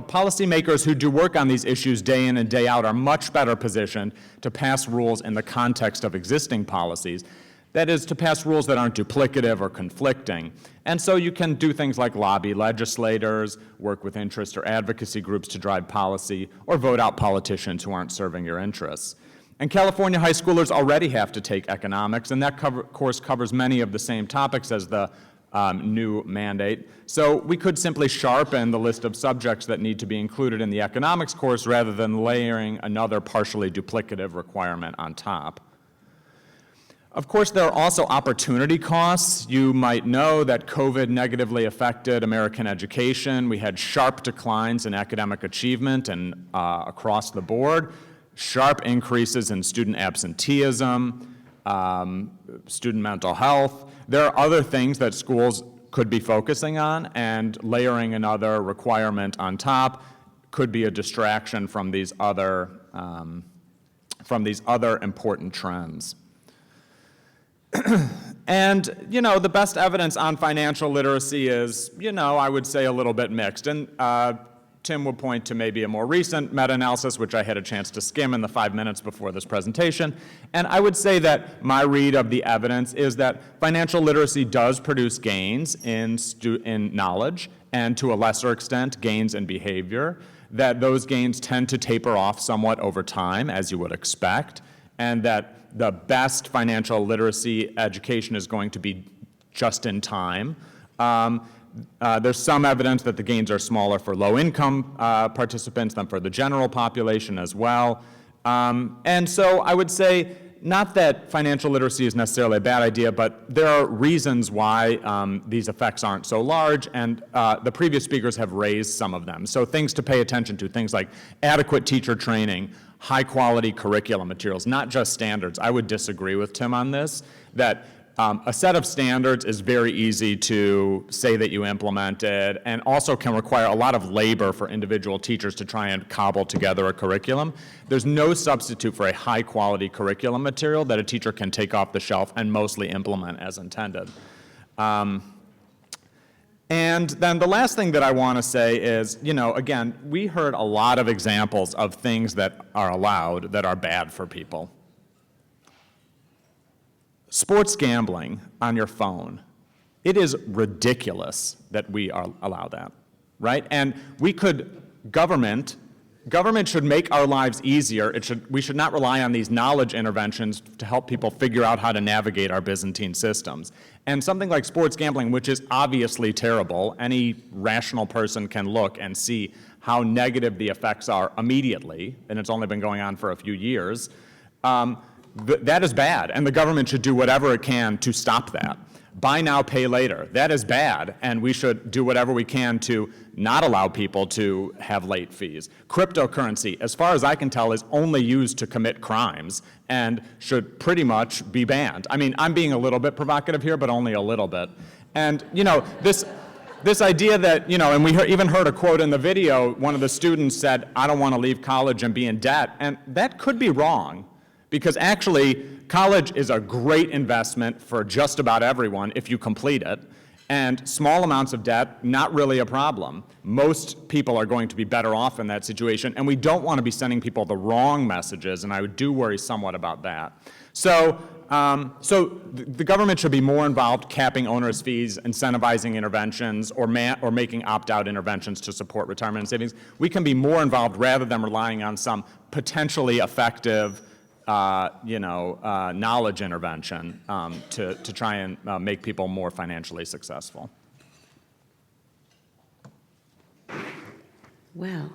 policymakers who do work on these issues day in and day out are much better positioned to pass rules in the context of existing policies. That is, to pass rules that aren't duplicative or conflicting. And so you can do things like lobby legislators, work with interest or advocacy groups to drive policy, or vote out politicians who aren't serving your interests. And California high schoolers already have to take economics, and that course covers many of the same topics as the new mandate. So we could simply sharpen the list of subjects that need to be included in the economics course rather than layering another partially duplicative requirement on top. Of course, there are also opportunity costs. You might know that COVID negatively affected American education. We had sharp declines in academic achievement and across the board, sharp increases in student absenteeism, student mental health. There are other things that schools could be focusing on, and layering another requirement on top could be a distraction from these other important trends. And, the best evidence on financial literacy is, I would say a little bit mixed. And Tim will point to maybe a more recent meta-analysis, which I had a chance to skim in the 5 minutes before this presentation. And I would say that my read of the evidence is that financial literacy does produce gains in knowledge, and to a lesser extent, gains in behavior, that those gains tend to taper off somewhat over time, as you would expect, and that the best financial literacy education is going to be just in time. There's some evidence that the gains are smaller for low-income participants than for the general population as well. And so I would say, not that financial literacy is necessarily a bad idea, but there are reasons why these effects aren't so large, and the previous speakers have raised some of them. So things to pay attention to, things like adequate teacher training, high-quality curriculum materials, not just standards. I would disagree with Tim on this, that a set of standards is very easy to say that you implemented, and also can require a lot of labor for individual teachers to try and cobble together a curriculum. There's no substitute for a high-quality curriculum material that a teacher can take off the shelf and mostly implement as intended. And then the last thing that I want to say is, again, we heard a lot of examples of things that are allowed that are bad for people. Sports gambling on your phone, it is ridiculous that we allow that, right? And government should make our lives easier. We should not rely on these knowledge interventions to help people figure out how to navigate our Byzantine systems. And something like sports gambling, which is obviously terrible, any rational person can look and see how negative the effects are immediately, and it's only been going on for a few years. That is bad, and the government should do whatever it can to stop that. Buy now, pay later. That is bad, and we should do whatever we can to not allow people to have late fees. Cryptocurrency, as far as I can tell, is only used to commit crimes and should pretty much be banned. I mean, I'm being a little bit provocative here, but only a little bit. And, this idea that, and we even heard a quote in the video, one of the students said, "I don't want to leave college and be in debt," and that could be wrong. Because actually, college is a great investment for just about everyone if you complete it, and small amounts of debt, not really a problem. Most people are going to be better off in that situation, and we don't want to be sending people the wrong messages, and I do worry somewhat about that. So The government should be more involved capping onerous fees, incentivizing interventions, or making opt-out interventions to support retirement and savings. We can be more involved rather than relying on some potentially effective, knowledge intervention to try and make people more financially successful. Well,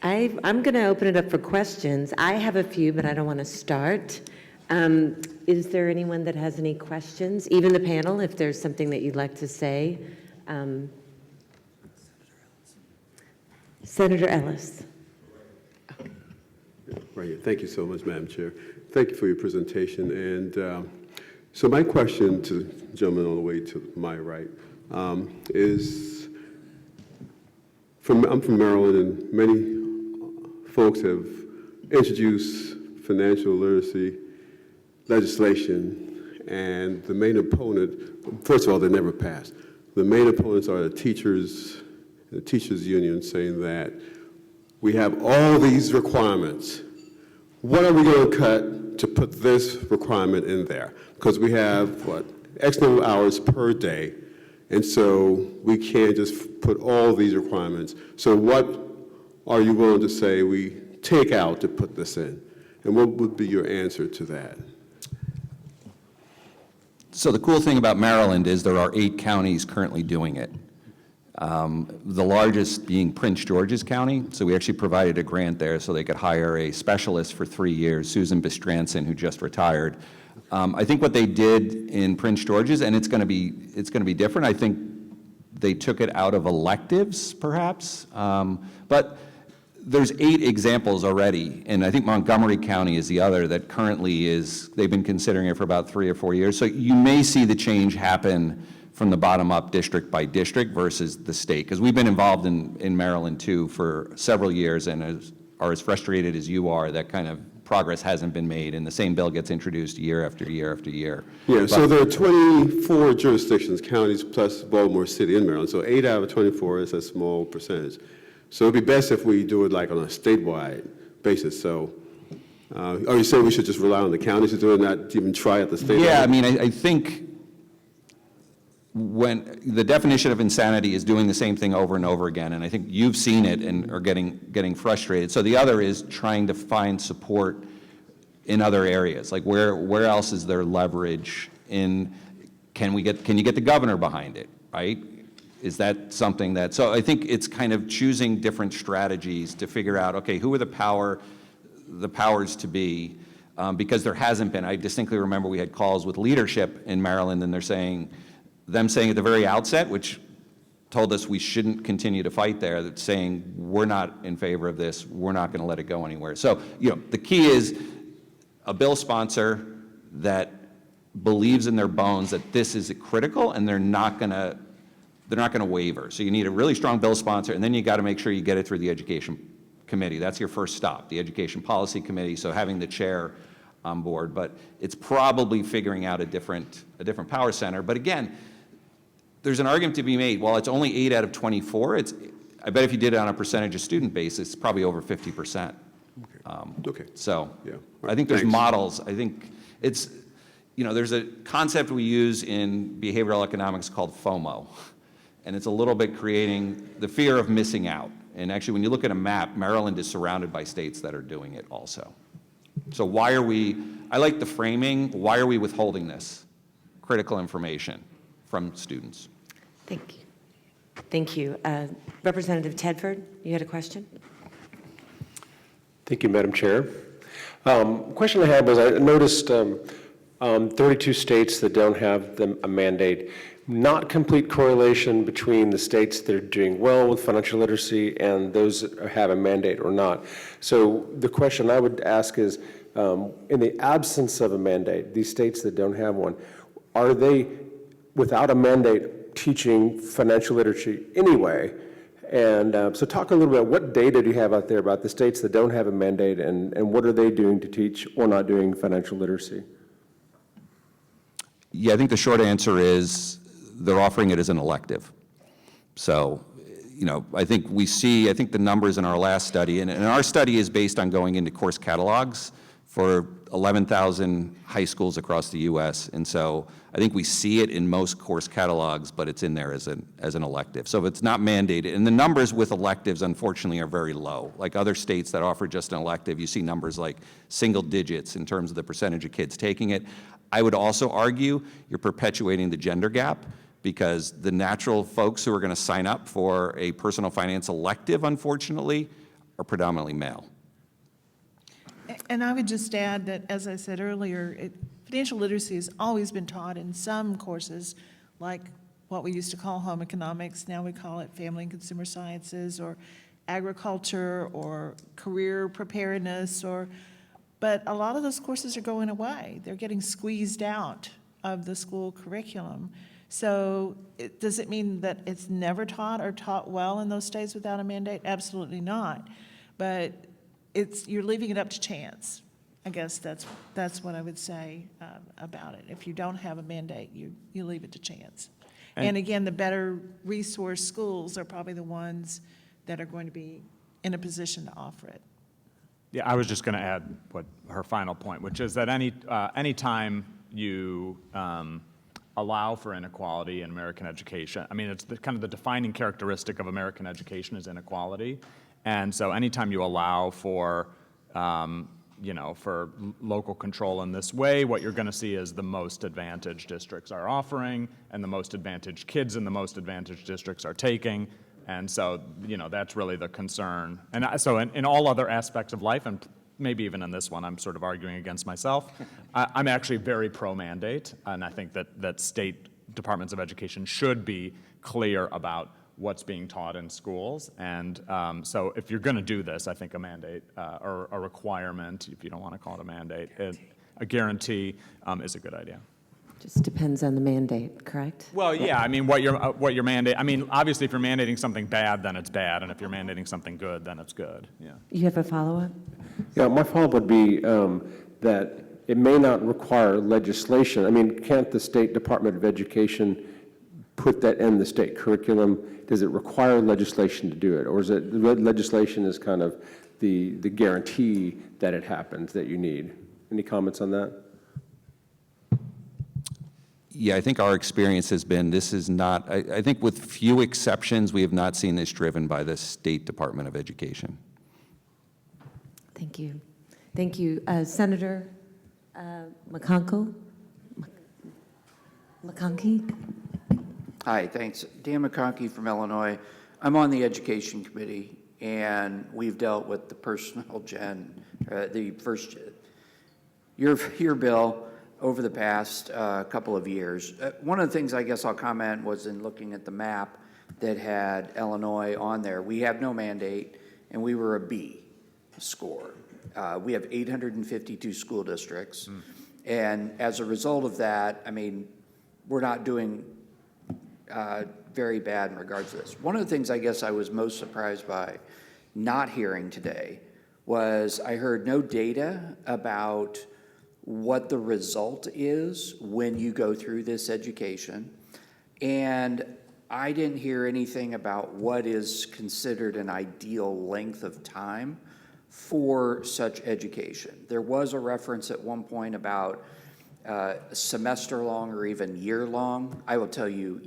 I'm going to open it up for questions. I have a few, but I don't want to start. Is there anyone that has any questions? Even the panel, if there's something that you'd like to say. Senator Ellis. Right here. Thank you so much, Madam Chair. Thank you for your presentation. And so my question to the gentleman on the way to my right is, I'm from Maryland, and many folks have introduced financial literacy legislation, and the main opponent, first of all, they never passed. The main opponents are the teachers union, saying that we have all these requirements. What are we going to cut to put this requirement in there? Because we have, X number of hours per day, and so we can't just put all these requirements. So what are you willing to say we take out to put this in? And what would be your answer to that? So the cool thing about Maryland is there are 8 counties currently doing it. The largest being Prince George's County. So we actually provided a grant there so they could hire a specialist for 3 years, Susan Bistranson, who just retired. I think what they did in Prince George's, and it's going to be different. I think they took it out of electives, perhaps. But there's 8 examples already, and I think Montgomery County is the other that currently they've been considering it for about 3 or 4 years. So you may see the change happen from the bottom up, district by district, versus the state. Because we've been involved in Maryland too for several years, and are as frustrated as you are that kind of progress hasn't been made, and the same bill gets introduced year after year after year. Yeah, so there are 24 jurisdictions, counties, plus Baltimore City in Maryland. So 8 out of 24 is a small percentage. So it'd be best if we do it like on a statewide basis. So are you saying we should just rely on the counties to do it, not even try at the state level? Yeah, I mean, I think when the definition of insanity is doing the same thing over and over again, and I think you've seen it and are getting frustrated. So the other is trying to find support in other areas. Like where else is there leverage in, can you get the governor behind it, right? Is that something that, so I think it's kind of choosing different strategies to figure out, okay, who are the powers to be, because there hasn't been. I distinctly remember we had calls with leadership in Maryland, and they're saying at the very outset, which told us we shouldn't continue to fight there, that saying we're not in favor of this, we're not going to let it go anywhere. So, the key is a bill sponsor that believes in their bones that this is critical, and they're not going to waver. So you need a really strong bill sponsor, and then you got to make sure you get it through the Education Committee. That's your first stop, the Education Policy Committee. So having the chair on board, but it's probably figuring out a different power center. But again, there's an argument to be made. While it's only 8 out of 24, I bet if you did it on a percentage of student basis, it's probably over 50%. Okay. So yeah. I think there's Thanks. models. I think it's, there's a concept we use in behavioral economics called FOMO. And it's a little bit creating the fear of missing out. And actually, when you look at a map, Maryland is surrounded by states that are doing it also. So I like the framing, why are we withholding this critical information from students? Thank you. Thank you. Representative Tedford, you had a question? Thank you, Madam Chair. Question I had was, I noticed 32 states that don't have a mandate. Not complete correlation between the states that are doing well with financial literacy and those that have a mandate or not. So the question I would ask is, in the absence of a mandate, these states that don't have one, are they, without a mandate, teaching financial literacy anyway? And so talk a little bit about what data do you have out there about the states that don't have a mandate, and what are they doing to teach or not doing financial literacy? Yeah, I think the short answer is they're offering it as an elective. So, I think the numbers in our last study, and our study is based on going into course catalogs for 11,000 high schools across the U.S. And so I think we see it in most course catalogs, but it's in there as an elective. So if it's not mandated, and the numbers with electives, unfortunately, are very low. Like other states that offer just an elective, you see numbers like single digits in terms of the percentage of kids taking it. I would also argue you're perpetuating the gender gap, because the natural folks who are going to sign up for a personal finance elective, unfortunately, are predominantly male. And I would just add that, as I said earlier, financial literacy has always been taught in some courses, like what we used to call home economics. Now we call it family and consumer sciences, or agriculture, or career preparedness, but a lot of those courses are going away. They're getting squeezed out of the school curriculum. So does it mean that it's never taught or taught well in those states without a mandate? Absolutely not. But you're leaving it up to chance. I guess that's what I would say about it. If you don't have a mandate, you leave it to chance. And again, the better resource schools are probably the ones that are going to be in a position to offer it. Yeah, I was just going to add her final point, which is that any time you allow for inequality in American education, I mean, it's kind of the defining characteristic of American education is inequality. And so anytime you allow for, for local control in this way, what you're going to see is the most advantaged districts are offering, and the most advantaged kids in the most advantaged districts are taking. And so, that's really the concern. And so in all other aspects of life, and maybe even in this one, I'm sort of arguing against myself, I'm actually very pro-mandate, and I think that state departments of education should be clear about what's being taught in schools. And so if you're going to do this, I think a mandate or a requirement, if you don't want to call it a mandate, a guarantee is a good idea. Just depends on the mandate, correct? Well, yeah, I mean, what your mandate, I mean, obviously if you're mandating something bad, then it's bad, and if you're mandating something good, then it's good, yeah. You have a follow-up? Yeah, my follow-up would be that it may not require legislation. I mean, can't the State Department of Education put that in the state curriculum? Does it require legislation to do it? Or is it legislation is kind of the guarantee that it happens that you need? Any comments on that? Yeah, I think our experience has been this is not, I think with few exceptions, we have not seen this driven by the State Department of Education. Thank you. Thank you. Senator McConkey? Hi, thanks. Dan McConkey from Illinois. I'm on the Education Committee, and we've dealt with the personal the first your bill over the past couple of years. One of the things I guess I'll comment was in looking at the map that had Illinois on there. We have no mandate, and we were a B score. We have 852 school districts, and as a result of that, I mean, we're not doing very bad in regards to this. One of the things I guess I was most surprised by not hearing today was I heard no data about what the result is when you go through this education. And I didn't hear anything about what is considered an ideal length of time for such education. There was a reference at one point about semester long or even year long. I will tell you,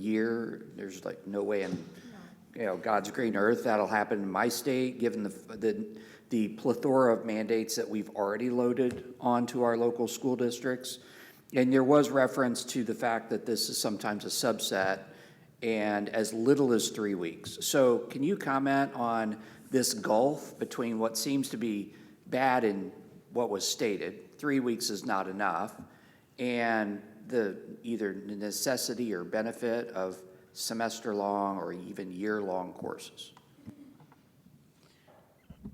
there's like no way in God's green earth that'll happen in my state, given the plethora of mandates that we've already loaded onto our local school districts. And there was reference to the fact that this is sometimes a subset and as little as 3 weeks. So can you comment on this gulf between what seems to be bad in what was stated, 3 weeks is not enough, and either the necessity or benefit of semester-long or even year-long courses?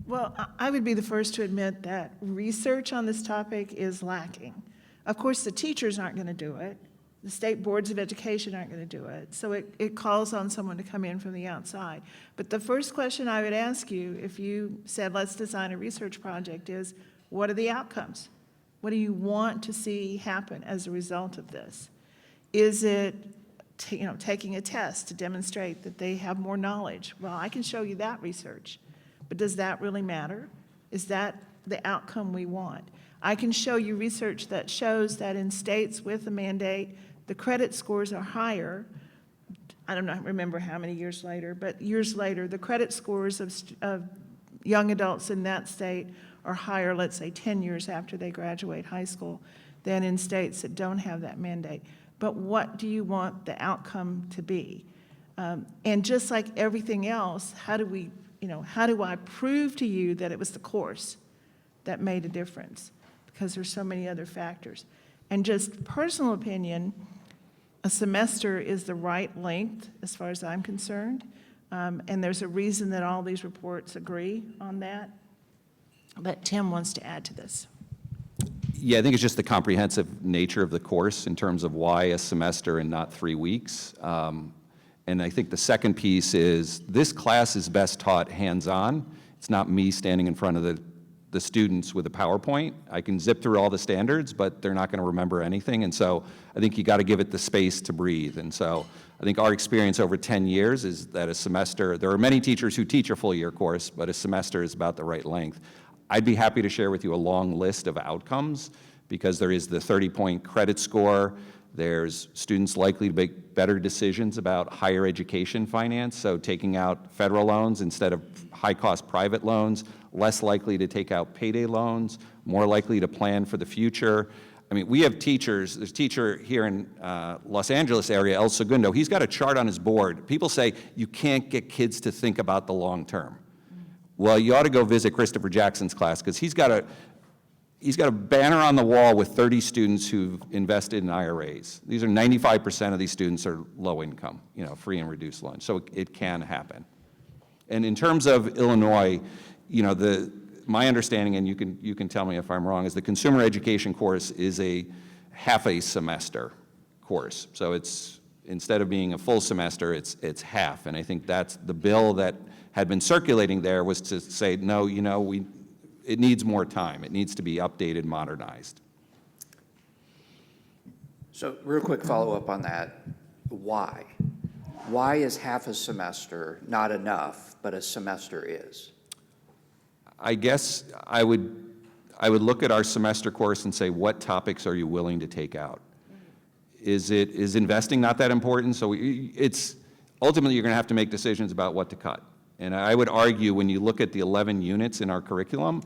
Well, I would be the first to admit that research on this topic is lacking. Of course, the teachers aren't going to do it. The state boards of education aren't going to do it. So it calls on someone to come in from the outside. But the first question I would ask you, if you said, let's design a research project, is what are the outcomes? What do you want to see happen as a result of this? Is it taking a test to demonstrate that they have more knowledge. Well, I can show you that research, but does that really matter? Is that the outcome we want? I can show you research that shows that in states with a mandate, the credit scores are higher. I don't remember how many years later, but years later, the credit scores of young adults in that state are higher, let's say 10 years after they graduate high school, than in states that don't have that mandate. But what do you want the outcome to be? And just like everything else, how do I prove to you that it was the course that made a difference? Because there's so many other factors. And just personal opinion, a semester is the right length as far as I'm concerned. And there's a reason that all these reports agree on that. But Tim wants to add to this. Yeah, I think it's just the comprehensive nature of the course in terms of why a semester and not 3 weeks. And I think the second piece is this class is best taught hands-on. It's not me standing in front of the students with a PowerPoint. I can zip through all the standards, but they're not going to remember anything. And so I think you got to give it the space to breathe. And so I think our experience over 10 years is that a semester, there are many teachers who teach a full year course, but a semester is about the right length. I'd be happy to share with you a long list of outcomes because there is the 30-point credit score. There's students likely to make better decisions about higher education finance, so taking out federal loans instead of high-cost private loans, less likely to take out payday loans, more likely to plan for the future. I mean, we have teachers, there's a teacher here in Los Angeles area, El Segundo, he's got a chart on his board. People say, you can't get kids to think about the long term. Well, you ought to go visit Christopher Jackson's class because he's got a banner on the wall with 30 students who've invested in IRAs. These are 95% of these students are low income, free and reduced lunch. So it can happen. And in terms of Illinois, my understanding, and you can tell me if I'm wrong, is the consumer education course is a half a semester course. So it's instead of being a full semester, it's half. And I think that's the bill that had been circulating there was to say, no, it needs more time. It needs to be updated, modernized. So real quick follow-up on that. Why? Why is half a semester not enough, but a semester is? I guess I would look at our semester course and say, what topics are you willing to take out? Is investing not that important? So it's ultimately you're going to have to make decisions about what to cut. And I would argue when you look at the 11 units in our curriculum,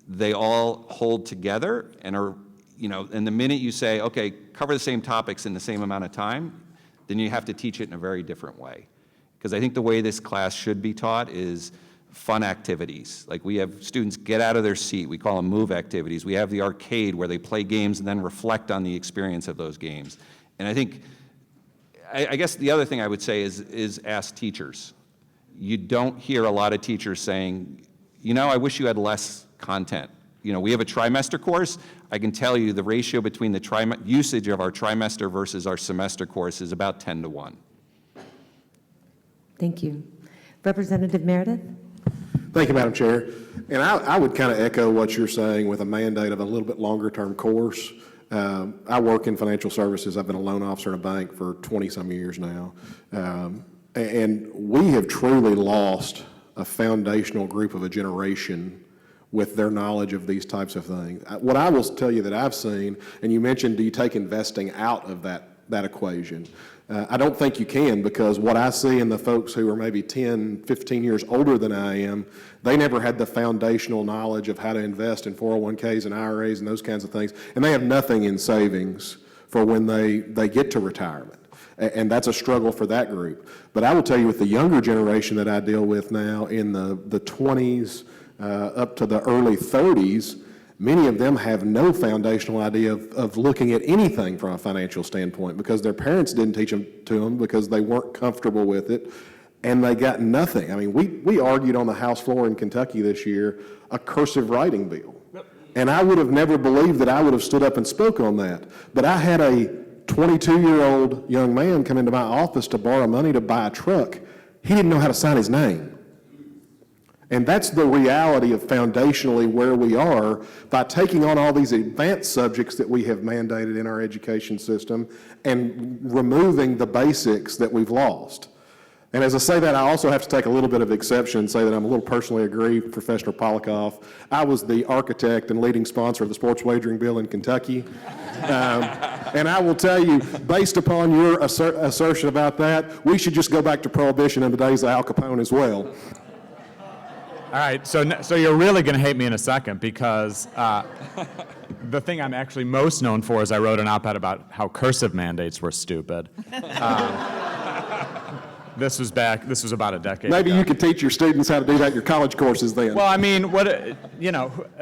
they all hold together and are, and the minute you say, okay, cover the same topics in the same amount of time, then you have to teach it in a very different way. Because I think the way this class should be taught is fun activities. Like we have students get out of their seat. We call them move activities. We have the arcade where they play games and then reflect on the experience of those games. And I think, I guess the other thing I would say is ask teachers. You don't hear a lot of teachers saying, I wish you had less content. We have a trimester course. I can tell you the ratio between the usage of our trimester versus our semester course is about 10 to 1. Thank you. Representative Meredith? Thank you, Madam Chair. And I would kind of echo what you're saying with a mandate of a little bit longer term course. I work in financial services. I've been a loan officer in a bank for 20-some years now. And we have truly lost a foundational group of a generation with their knowledge of these types of things. What I will tell you that I've seen, and you mentioned, do you take investing out of that equation? I don't think you can, because what I see in the folks who are maybe 10, 15 years older than I am, they never had the foundational knowledge of how to invest in 401ks and IRAs and those kinds of things, and they have nothing in savings for when they get to retirement. And that's a struggle for that group. But I will tell you, with the younger generation that I deal with now in the 20s up to the early 30s, many of them have no foundational idea of looking at anything from a financial standpoint because their parents didn't teach them to them because they weren't comfortable with it, and they got nothing. I mean, we argued on the House floor in Kentucky this year a cursive writing bill. And I would have never believed that I would have stood up and spoke on that. But I had a 22-year-old young man come into my office to borrow money to buy a truck. He didn't know how to sign his name. And that's the reality of foundationally where we are by taking on all these advanced subjects that we have mandated in our education system and removing the basics that we've lost. And as I say that, I also have to take a little bit of exception and say that I'm a little personally aggrieved with Professor Polikoff. I was the architect and leading sponsor of the sports wagering bill in Kentucky. And I will tell you, based upon your assertion about that, we should just go back to Prohibition in the days of Al Capone as well. All right, so you're really going to hate me in a second, because the thing I'm actually most known for is I wrote an op-ed about how cursive mandates were stupid. This was about a decade Maybe ago. you could teach your students how to do that in your college courses then. Well, I mean,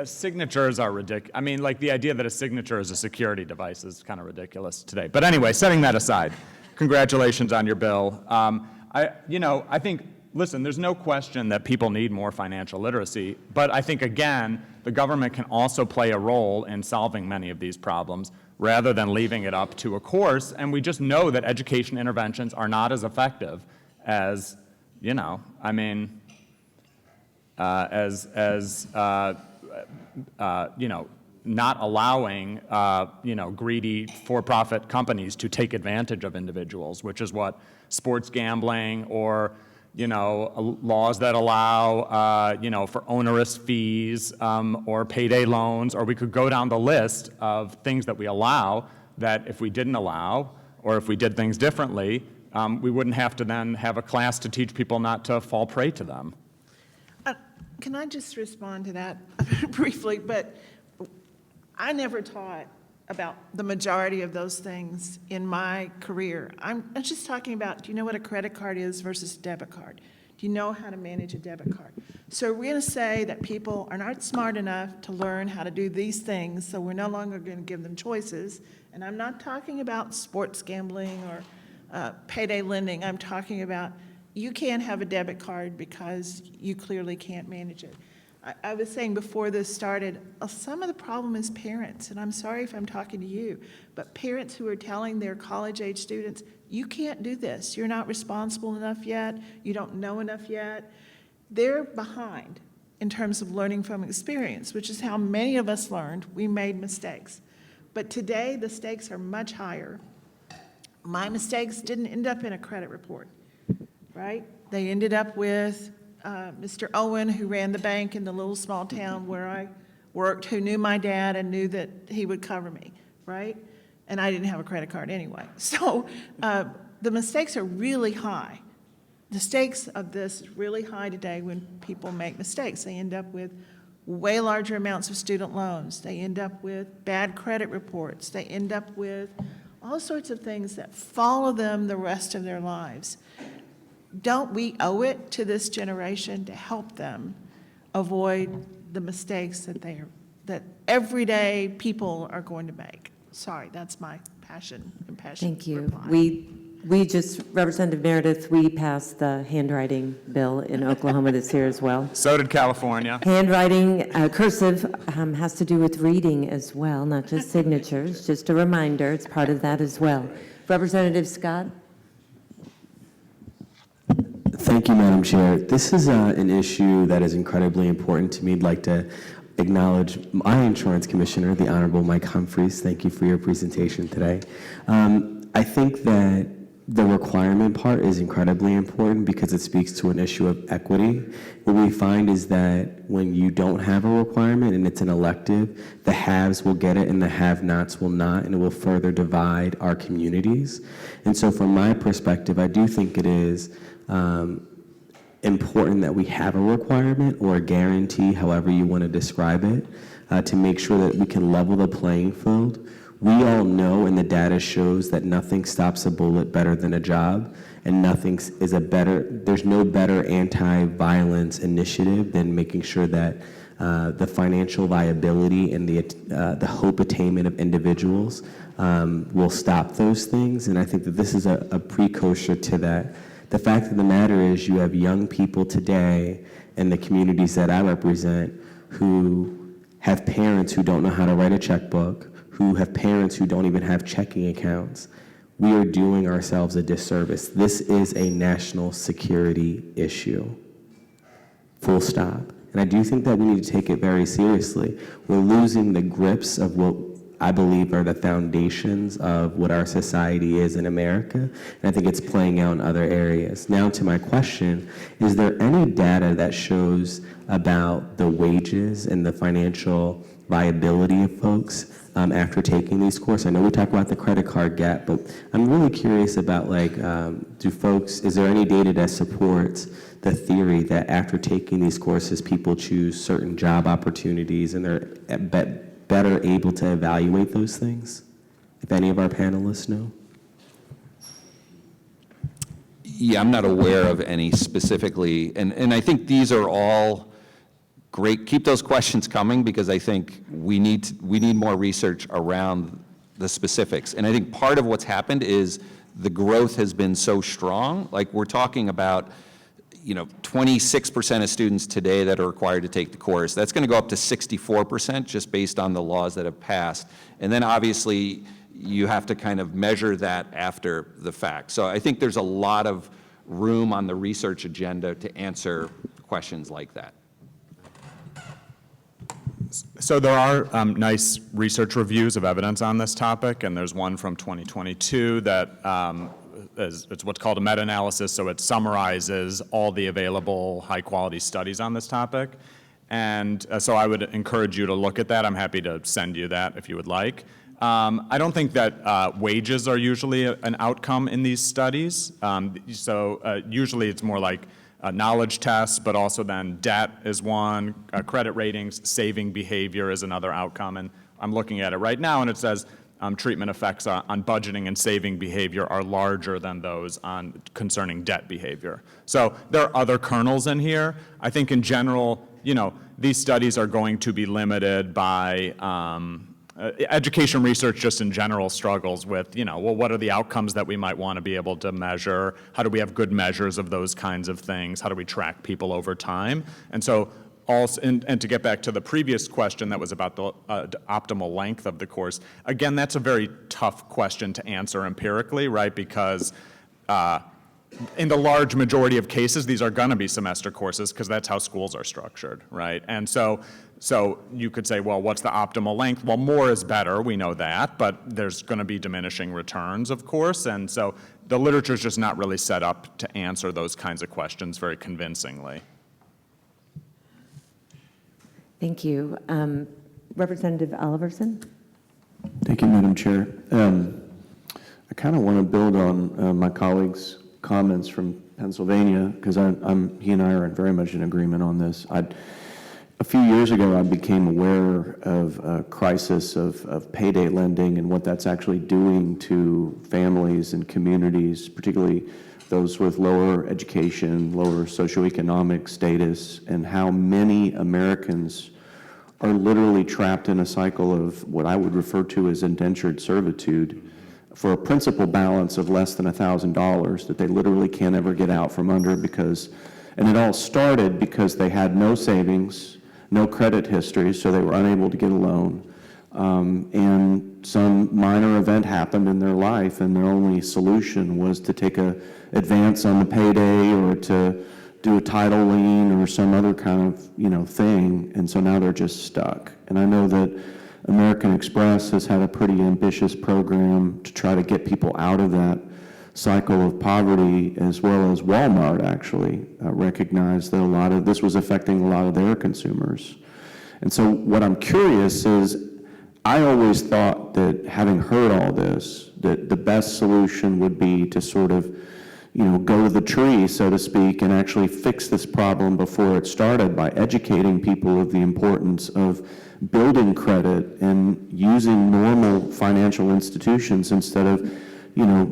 signatures are ridiculous. I mean, like, the idea that a signature is a security device is kind of ridiculous today. But anyway, setting that aside, congratulations on your bill. I think, listen, there's no question that people need more financial literacy, but I think, again, the government can also play a role in solving many of these problems rather than leaving it up to a course. And we just know that education interventions are not as effective as, not allowing, greedy for-profit companies to take advantage of individuals, which is what sports gambling or, laws that allow, for onerous fees or payday loans, or we could go down the list of things that we allow that if we didn't allow, or if we did things differently, we wouldn't have to then have a class to teach people not to fall prey to them. Can I just respond to that briefly? But I never taught about the majority of those things in my career. I'm just talking about, do you know what a credit card is versus a debit card? Do you know how to manage a debit card? So we're going to say that people are not smart enough to learn how to do these things, so we're no longer going to give them choices. And I'm not talking about sports gambling or payday lending. I'm talking about you can't have a debit card because you clearly can't manage it. I was saying before this started, some of the problem is parents, and I'm sorry if I'm talking to you, but parents who are telling their college-age students, you can't do this, you're not responsible enough yet, you don't know enough yet. They're behind in terms of learning from experience, which is how many of us learned. We made mistakes. But today, the stakes are much higher. My mistakes didn't end up in a credit report, right? They ended up with Mr. Owen, who ran the bank in the little small town where I worked, who knew my dad and knew that he would cover me, right? And I didn't have a credit card anyway. So the mistakes are really high. The stakes of this is really high today when people make mistakes. They end up with way larger amounts of student loans. They end up with bad credit reports. They end up with all sorts of things that follow them the rest of their lives. Don't we owe it to this generation to help them avoid the mistakes that everyday people are going to make? Sorry, that's my passion. Thank you. Reply. Representative Meredith, we passed the handwriting bill in Oklahoma this year as well. So did California. Handwriting, cursive, has to do with reading as well, not just signatures. Just a reminder, it's part of that as well. Representative Scott? Thank you, Madam Chair. This is an issue that is incredibly important to me. I'd like to acknowledge my insurance commissioner, the Honorable Mike Humphreys. Thank you for your presentation today. I think that the requirement part is incredibly important because it speaks to an issue of equity. What we find is that when you don't have a requirement and it's an elective, the haves will get it and the have-nots will not, and it will further divide our communities. And so from my perspective, I do think it is important that we have a requirement or a guarantee, however you want to describe it, to make sure that we can level the playing field. We all know, and the data shows, that nothing stops a bullet better than a job, and there's no better anti-violence initiative than making sure that the financial viability and the hope attainment of individuals will stop those things. And I think that this is a precursor to that. The fact of the matter is you have young people today in the communities that I represent who have parents who don't know how to write a checkbook, who have parents who don't even have checking accounts. We are doing ourselves a disservice. This is a national security issue. full stop. And I do think that we need to take it very seriously. We're losing the grips of what I believe are the foundations of what our society is in America, and I think it's playing out in other areas. Now to my question, is there any data that shows about the wages and the financial viability of folks after taking these courses? I know we talk about the credit card gap, but I'm really curious about is there any data that supports the theory that after taking these courses, people choose certain job opportunities and they're better able to evaluate those things? If any of our panelists know? Yeah, I'm not aware of any specifically, and I think these are all great. Keep those questions coming, because I think we need more research around the specifics. And I think part of what's happened is the growth has been so strong. Like, we're talking about 26% of students today that are required to take the course. That's going to go up to 64% just based on the laws that have passed. And then obviously you have to kind of measure that after the fact. So I think there's a lot of room on the research agenda to answer questions like that. So there are nice research reviews of evidence on this topic, and there's one from 2022 that it's what's called a meta-analysis, so it summarizes all the available high-quality studies on this topic. And so I would encourage you to look at that. I'm happy to send you that if you would like. I don't think that wages are usually an outcome in these studies. Usually it's more like knowledge tests, but also then debt is one, credit ratings, saving behavior is another outcome. And I'm looking at it right now, and it says treatment effects on budgeting and saving behavior are larger than those concerning debt behavior. So there are other kernels in here. I think in general, these studies are going to be limited by education research just in general struggles with, what are the outcomes that we might want to be able to measure? How do we have good measures of those kinds of things? How do we track people over time? And so also, and to get back to the previous question that was about the optimal length of the course, again, that's a very tough question to answer empirically, right? Because in the large majority of cases, these are going to be semester courses because that's how schools are structured, right? And so you could say, well, what's the optimal length? Well, more is better, we know that, but there's going to be diminishing returns, of course, and so the literature is just not really set up to answer those kinds of questions very convincingly. Thank you. Representative Oliverson? Thank you, Madam Chair. I kind of want to build on my colleague's comments from Pennsylvania, because he and I are very much in agreement on this. A few years ago, I became aware of a crisis of payday lending and what that's actually doing to families and communities, particularly those with lower education, lower socioeconomic status, and how many Americans are literally trapped in a cycle of what I would refer to as indentured servitude for a principal balance of less than $1,000 that they literally can't ever get out from under and it all started because they had no savings, no credit history, so they were unable to get a loan. And some minor event happened in their life, and their only solution was to take an advance on the payday or to do a title lien or some other kind of thing, and so now they're just stuck. And I know that American Express has had a pretty ambitious program to try to get people out of that cycle of poverty, as well as Walmart actually recognized that this was affecting a lot of their consumers. And so what I'm curious is, I always thought that, having heard all this, that the best solution would be to sort of go to the tree, so to speak, and actually fix this problem before it started by educating people of the importance of building credit and using normal financial institutions instead of,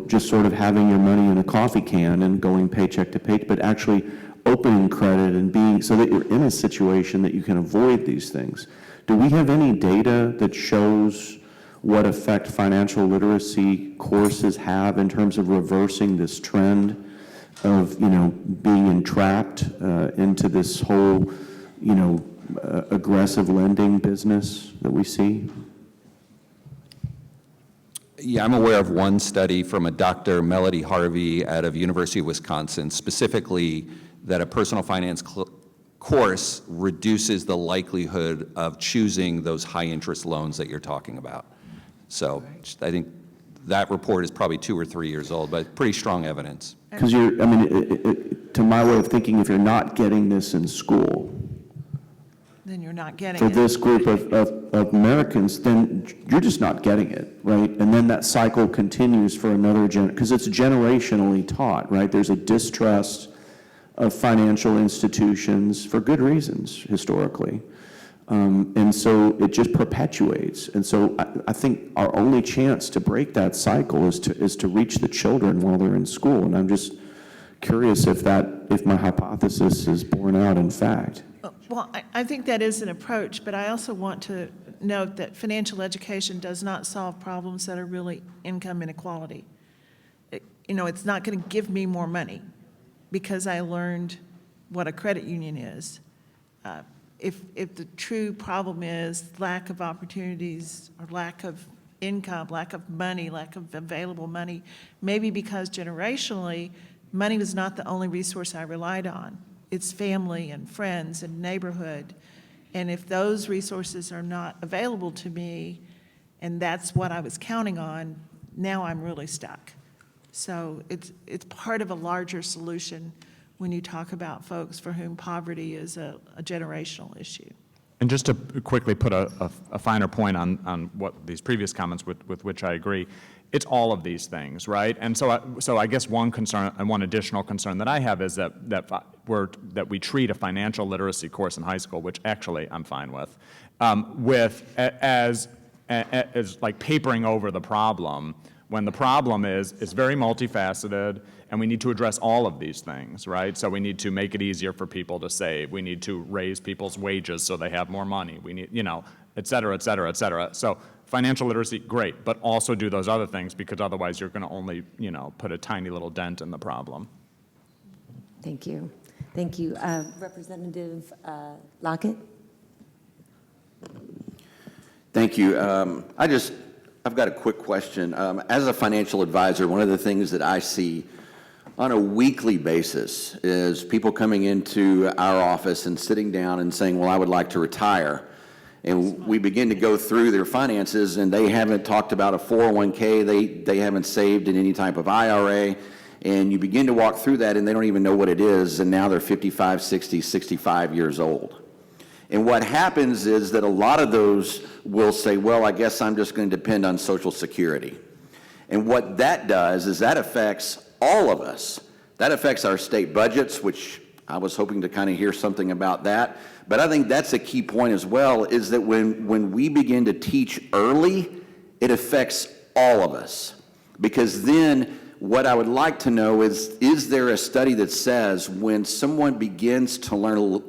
just sort of having your money in a coffee can and going paycheck to paycheck, but actually opening credit and being so that you're in a situation that you can avoid these things. Do we have any data that shows what effect financial literacy courses have in terms of reversing this trend of, being entrapped into this whole, aggressive lending business that we see? Yeah, I'm aware of one study from a Dr. Melody Harvey out of University of Wisconsin, specifically that a personal finance course reduces the likelihood of choosing those high-interest loans that you're talking about. So I think that report is probably 2 or 3 years old, but pretty strong evidence. Because to my way of thinking, if you're not getting this in school, Then you're not getting for it. this group of Americans, then you're just not getting it, right? And then that cycle continues for another because it's generationally taught, right? There's a distrust of financial institutions for good reasons, historically. And so it just perpetuates. And so I think our only chance to break that cycle is to reach the children while they're in school. And I'm just curious if my hypothesis is borne out in fact. Well, I think that is an approach, but I also want to note that financial education does not solve problems that are really income inequality. It's not going to give me more money because I learned what a credit union is. If the true problem is lack of opportunities or lack of income, lack of money, lack of available money, maybe because generationally, money was not the only resource I relied on. It's family and friends and neighborhood. And if those resources are not available to me, and that's what I was counting on, now I'm really stuck. So it's part of a larger solution when you talk about folks for whom poverty is a generational issue. And just to quickly put a finer point on what these previous comments with which I agree, it's all of these things, right? And so I guess one concern and one additional concern that I have is that we treat a financial literacy course in high school, which actually I'm fine with, as like papering over the problem, when the problem is very multifaceted, and we need to address all of these things, right? So we need to make it easier for people to save. We need to raise people's wages so they have more money. We need, et cetera, et cetera, et cetera. So financial literacy, great, but also do those other things, because otherwise you're going to only, put a tiny little dent in the problem. Thank you. Thank you. Representative Lockett? Thank you. I've got a quick question. As a financial advisor, one of the things that I see on a weekly basis is people coming into our office and sitting down and saying, well, I would like to retire. And we begin to go through their finances, and they haven't talked about a 401k, they haven't saved in any type of IRA, and you begin to walk through that and they don't even know what it is, and now they're 55, 60, 65 years old. And what happens is that a lot of those will say, well, I guess I'm just going to depend on Social Security. And what that does is that affects all of us. That affects our state budgets, which I was hoping to kind of hear something about that. But I think that's a key point as well, is that when we begin to teach early, it affects all of us. Because then what I would like to know is there a study that says when someone begins to learn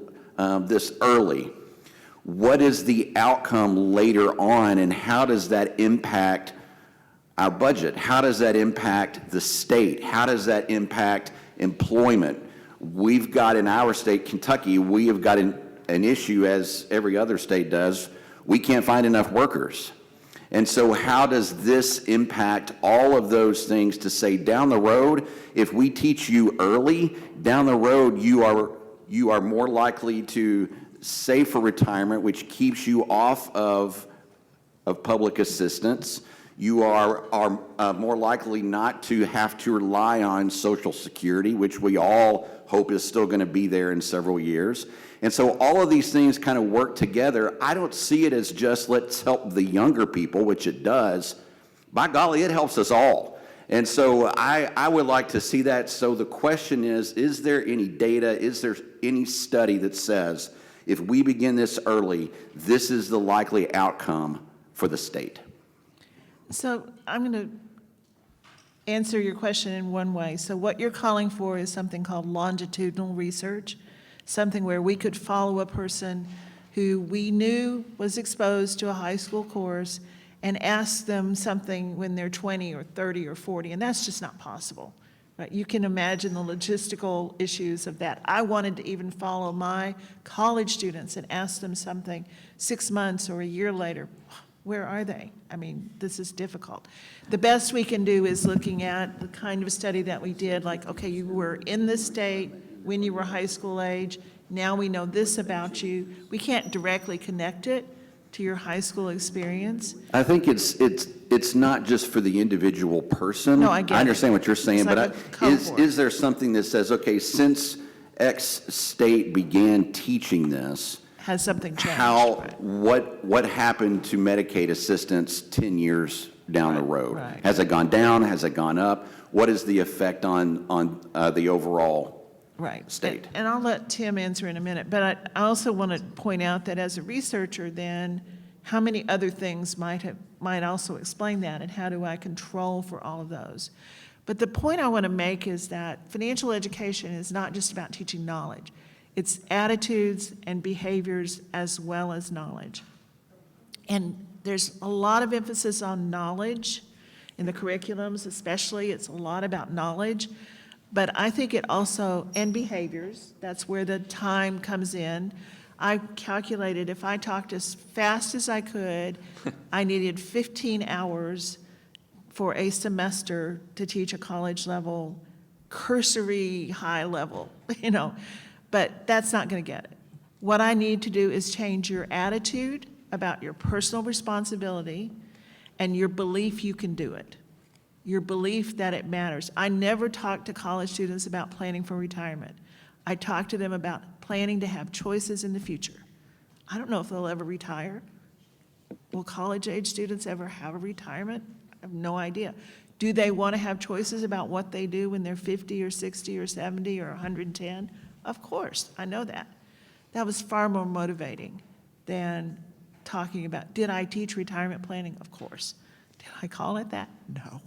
this early, what is the outcome later on, and how does that impact our budget? How does that impact the state? How does that impact employment? We've got in our state, Kentucky, we have got an issue, as every other state does. We can't find enough workers. And so how does this impact all of those things to say down the road, if we teach you early, down the road you are more likely to save for retirement, which keeps you off of public assistance. You are more likely not to have to rely on Social Security, which we all hope is still going to be there in several years. And so all of these things kind of work together. I don't see it as just let's help the younger people, which it does. By golly, it helps us all. And so I would like to see that. So the question is there any data, is there any study that says if we begin this early, this is the likely outcome for the state? So I'm going to answer your question in one way. So what you're calling for is something called longitudinal research, something where we could follow a person who we knew was exposed to a high school course and ask them something when they're 20 or 30 or 40, and that's just not possible. Right? You can imagine the logistical issues of that. I wanted to even follow my college students and ask them something 6 months or a year later. Where are they? I mean, this is difficult. The best we can do is looking at the kind of study that we did, like, okay, you were in this state when you were high school age, Now we know this about you. We can't directly connect it to your high school experience. I think it's not just for the individual person. No, I get it. I understand what you're saying, It's but like a cohort. is there something that says, okay, since X state began teaching this, Has something changed? what happened to Medicaid assistance 10 years down the road? right. Has it gone down? Has it gone up? What is the effect on the overall Right. state? And I'll let Tim answer in a minute, but I also want to point out that as a researcher then, how many other things might also explain that, and how do I control for all of those? But the point I want to make is that financial education is not just about teaching knowledge. It's attitudes and behaviors as well as knowledge. And there's a lot of emphasis on knowledge in the curriculums, especially. It's a lot about knowledge. But I think it also, and behaviors, that's where the time comes in. I calculated if I talked as fast as I could, I needed 15 hours for a semester to teach a college level, cursory high level, but that's not going to get it. What I need to do is change your attitude about your personal responsibility and your belief you can do it, your belief that it matters. I never talk to college students about planning for retirement. I talk to them about planning to have choices in the future. I don't know if they'll ever retire. Will college-age students ever have a retirement? I have no idea. Do they want to have choices about what they do when they're 50 or 60 or 70 or 110? Of course, I know that. That was far more motivating than talking about, did I teach retirement planning? Of course. Did I call it that? No.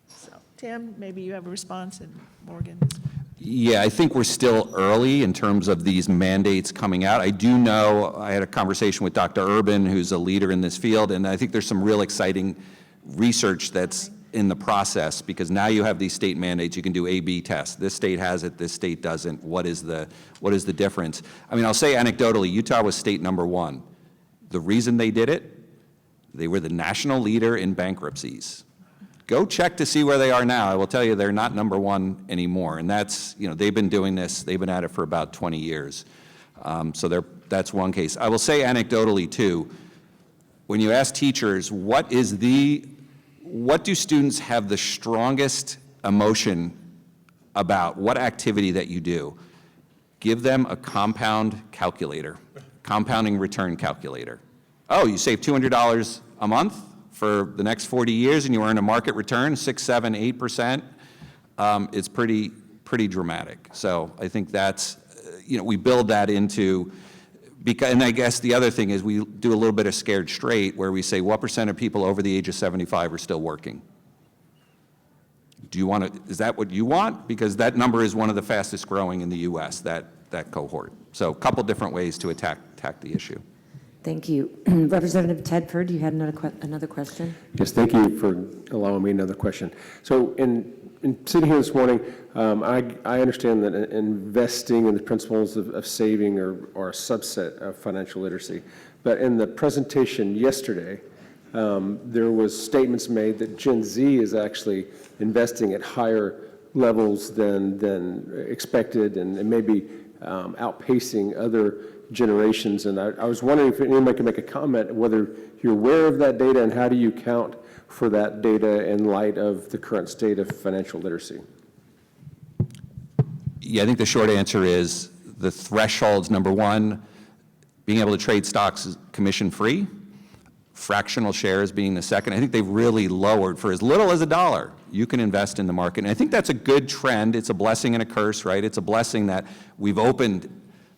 So, Tim, maybe you have a response, and Morgan. Yeah, I think we're still early in terms of these mandates coming out. I do know, I had a conversation with Dr. Urban, who's a leader in this field, and I think there's some real exciting research that's in the process, because now you have these state mandates. You can do A/B tests. This state has it, this state doesn't. What is the difference? I mean, I'll say anecdotally, Utah was state number 1. The reason they did it, they were the national leader in bankruptcies. Go check to see where they are now. I will tell you they're not number 1 anymore. And that's, they've been doing this, they've been at it for about 20 years. So that's one case. I will say anecdotally too, when you ask teachers, what do students have the strongest emotion about, what activity that you do? Give them a compound calculator, compounding return calculator. Oh, you save $200 a month for the next 40 years and you earn a market return, 6, 7, 8%. It's pretty dramatic. So I think that's, we build that into, and I guess the other thing is we do a little bit of scared straight where we say, what % of people over the age of 75 are still working? Is that what you want? Because that number is one of the fastest growing in the US, that cohort. So a couple different ways to attack the issue. Thank you. Representative Tedford, you had another question? Yes, thank you for allowing me another question. So in sitting here this morning, I understand that investing in the principles of saving are a subset of financial literacy. But in the presentation yesterday, there was statements made that Gen Z is actually investing at higher levels than expected and maybe outpacing other generations. And I was wondering if anyone can make a comment whether you're aware of that data and how do you count for that data in light of the current state of financial literacy? Yeah, I think the short answer is the thresholds, number 1, being able to trade stocks is commission-free, fractional shares being the second. I think they've really lowered for as little as $1. You can invest in the market. And I think that's a good trend. It's a blessing and a curse, right? It's a blessing that we've opened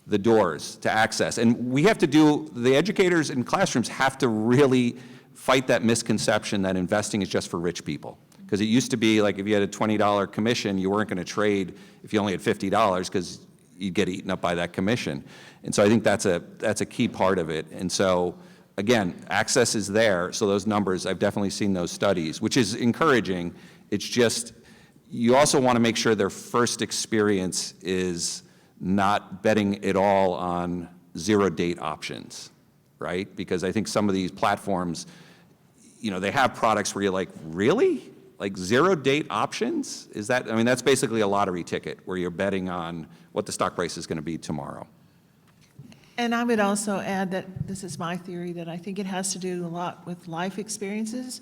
the doors to access. And we have to the educators in classrooms have to really fight that misconception that investing is just for rich people. Because it used to be like if you had a $20 commission, you weren't going to trade if you only had $50 because you'd get eaten up by that commission. And so I think that's a key part of it. And so, again, access is there. So those numbers, I've definitely seen those studies, which is encouraging. It's just, you also want to make sure their first experience is not betting it all on zero-date options, right? Because I think some of these platforms, they have products where you're like, really? Like zero-date options? That's basically a lottery ticket where you're betting on what the stock price is going to be tomorrow. And I would also add that, this is my theory, that I think it has to do a lot with life experiences.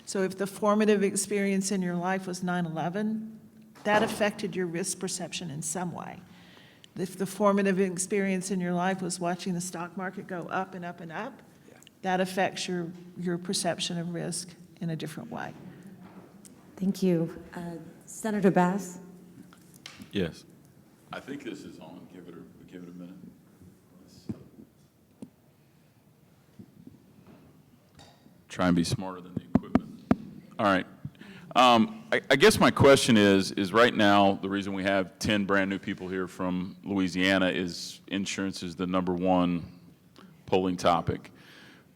So if the formative experience in your life was 9/11, that affected your risk perception in some way. If the formative experience in your life was watching the stock market go up and up and up, that affects your perception of risk in a different way. Thank you. Senator Bass? Yes. I think this is on. Give it a minute. Try and be smarter than the equipment. All right. I guess my question is right now, the reason we have 10 brand new people here from Louisiana is insurance is the #1 polling topic.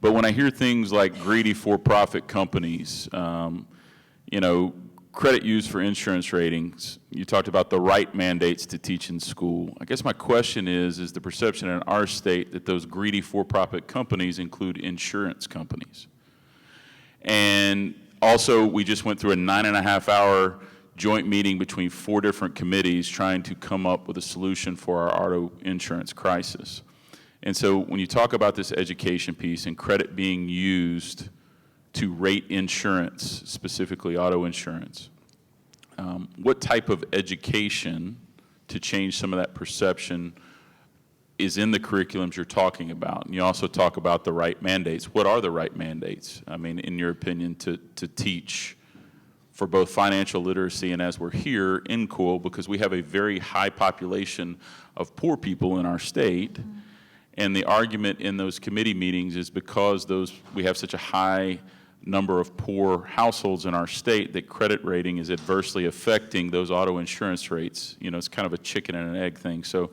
But when I hear things like greedy for-profit companies, you know, credit used for insurance ratings, you talked about the right mandates to teach in school. I guess my question is the perception in our state that those greedy for-profit companies include insurance companies? And also, we just went through a 9.5-hour joint meeting between 4 different committees trying to come up with a solution for our auto insurance crisis. And so when you talk about this education piece and credit being used to rate insurance, specifically auto insurance, what type of education to change some of that perception is in the curriculums you're talking about? And you also talk about the right mandates. What are the right mandates, I mean, in your opinion, to teach for both financial literacy and, as we're here, in COOL, because we have a very high population of poor people in our state, and the argument in those committee meetings is because we have such a high number of poor households in our state that credit rating is adversely affecting those auto insurance rates. You know, it's kind of a chicken and an egg thing. So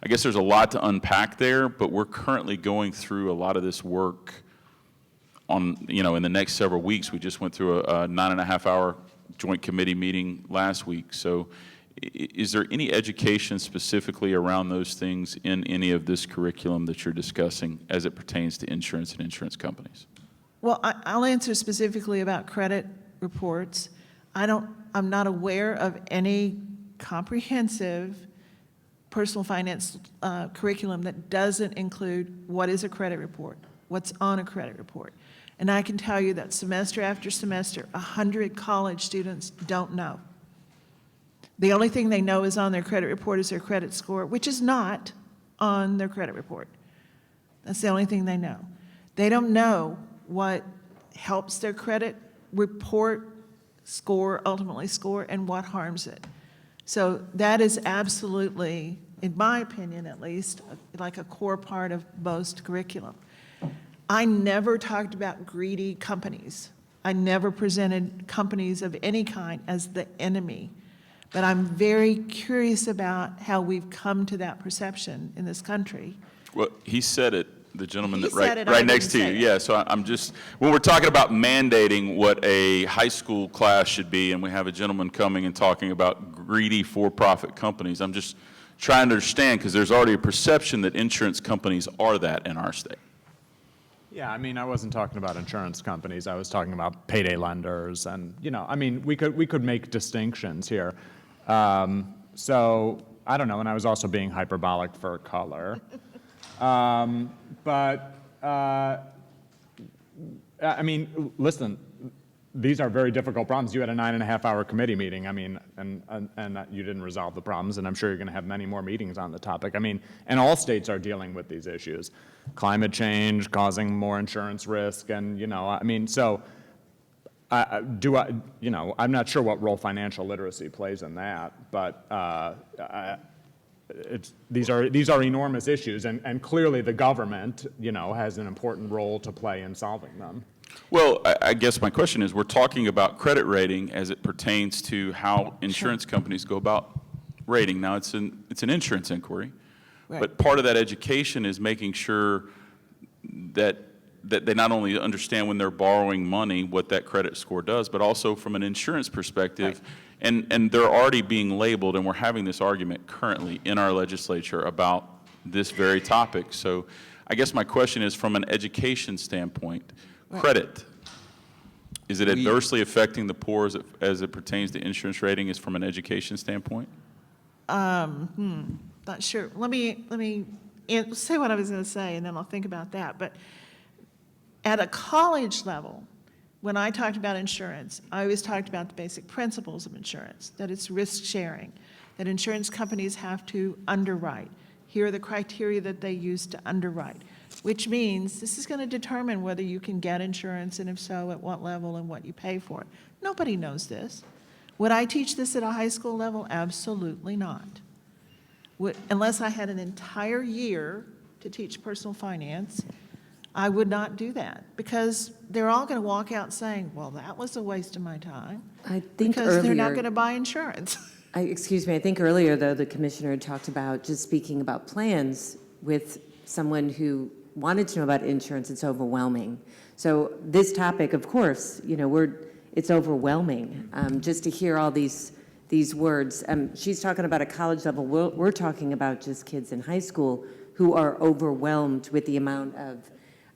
I guess there's a lot to unpack there, but we're currently going through a lot of this work on, you know, in the next several weeks. We just went through a 9.5-hour joint committee meeting last week. So is there any education specifically around those things in any of this curriculum that you're discussing as it pertains to insurance and insurance companies? Well, I'll answer specifically about credit reports. I'm not aware of any comprehensive personal finance curriculum that doesn't include what is a credit report, what's on a credit report. And I can tell you that semester after semester, 100 college students don't know. The only thing they know is on their credit report is their credit score, which is not on their credit report. That's the only thing they know. They don't know what helps their credit report ultimately score, and what harms it. So that is absolutely, in my opinion at least, like a core part of most curriculum. I never talked about greedy companies. I never presented companies of any kind as the enemy. But I'm very curious about how we've come to that perception in this country. Well, he said it, the gentleman that said it, I right didn't next to you. say it. Yeah, so I'm just, when we're talking about mandating what a high school class should be, and we have a gentleman coming and talking about greedy for-profit companies, I'm just trying to understand, because there's already a perception that insurance companies are that in our state. Yeah, I mean, I wasn't talking about insurance companies. I was talking about payday lenders, and you know, I mean, we could make distinctions here. So I don't know, and I was also being hyperbolic for color. But I mean, listen, these are very difficult problems. You had a 9.5-hour committee meeting. I mean, and you didn't resolve the problems, and I'm sure you're going to have many more meetings on the topic. I mean, and all states are dealing with these issues. Climate change causing more insurance risk, and, you know, I mean, so you know, I'm not sure what role financial literacy plays in that, but these are enormous issues, and clearly the government, you know, has an important role to play in solving them. Well, I guess my question is, we're talking about credit rating as it pertains to how insurance companies go about rating. Now, it's an insurance inquiry, Right. but part of that education is making sure that they not only understand when they're borrowing money what that credit score does, but also from an insurance perspective. Right. And they're already being labeled, and we're having this argument currently in our legislature about this very topic. So I guess my question is, from an education standpoint, Right. credit, is it adversely affecting the poor as it pertains to insurance rating is from an education standpoint? Not sure. Let me say what I was going to say, and then I'll think about that. But at a college level, when I talked about insurance, I always talked about the basic principles of insurance, that it's risk sharing, that insurance companies have to underwrite. Here are the criteria that they use to underwrite, which means this is going to determine whether you can get insurance, and if so, at what level and what you pay for it. Nobody knows this. Would I teach this at a high school level? Absolutely not. Unless I had an entire year to teach personal finance, I would not do that, because they're all going to walk out saying, well, that was a waste of my time. I think because they're not earlier- going to buy insurance. Excuse me, I think earlier, though, the commissioner had talked about just speaking about plans with someone who wanted to know about insurance. It's overwhelming. So this topic, of course, it's overwhelming just to hear all these words. She's talking about a college level. We're talking about just kids in high school who are overwhelmed with the amount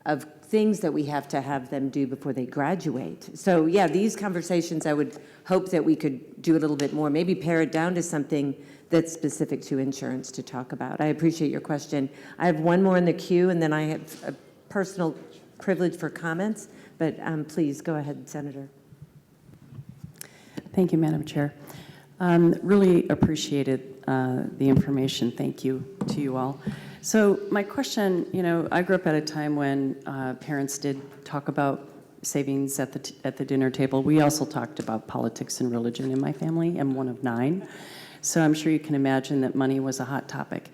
of things that we have to have them do before they graduate. So yeah, these conversations, I would hope that we could do a little bit more, maybe pare it down to something that's specific to insurance to talk about. I appreciate your question. I have one more in the queue, and then I have a personal privilege for comments, but please go ahead, Senator. Thank you, Madam Chair. Really appreciated the information. Thank you to you all. So my question, I grew up at a time when parents did talk about savings at the dinner table. We also talked about politics and religion in my family. I'm one of 9. So I'm sure you can imagine that money was a hot topic.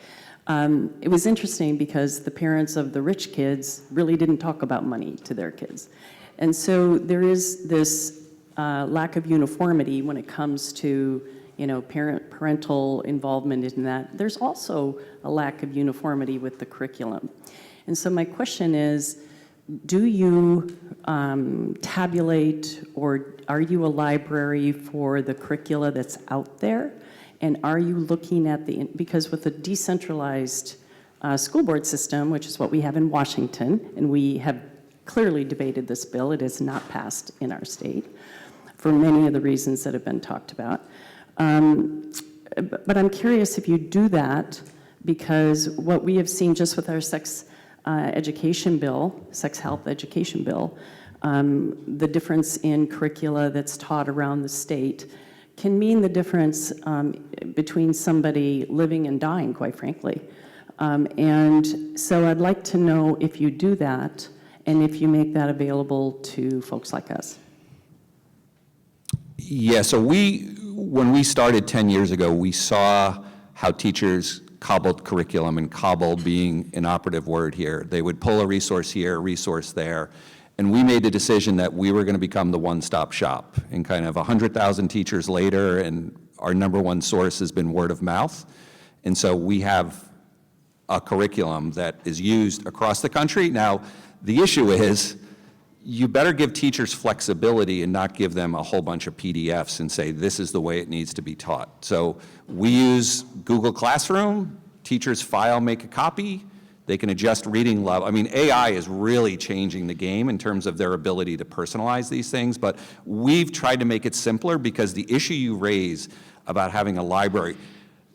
It was interesting because the parents of the rich kids really didn't talk about money to their kids. And so there is this lack of uniformity when it comes to parental involvement in that. There's also a lack of uniformity with the curriculum. And so my question is, do you tabulate, or are you a library for the curricula that's out there? And are you looking at because with a decentralized school board system, which is what we have in Washington, and we have clearly debated this bill, it is not passed in our state for many of the reasons that have been talked about. But I'm curious if you do that, because what we have seen just with our sex education bill, sex health education bill, the difference in curricula that's taught around the state can mean the difference between somebody living and dying, quite frankly. And so I'd like to know if you do that, and if you make that available to folks like us. Yeah, so when we started 10 years ago, we saw how teachers cobbled curriculum, and cobble being an operative word here. They would pull a resource here, a resource there, and we made the decision that we were going to become the one-stop shop. And kind of 100,000 teachers later, and our number one source has been word of mouth. And so we have a curriculum that is used across the country. Now, the issue is, you better give teachers flexibility and not give them a whole bunch of PDFs and say, this is the way it needs to be taught. So we use Google Classroom. Teachers file, make a copy. They can adjust reading level. I mean, AI is really changing the game in terms of their ability to personalize these things, but we've tried to make it simpler, because the issue you raise about having a library,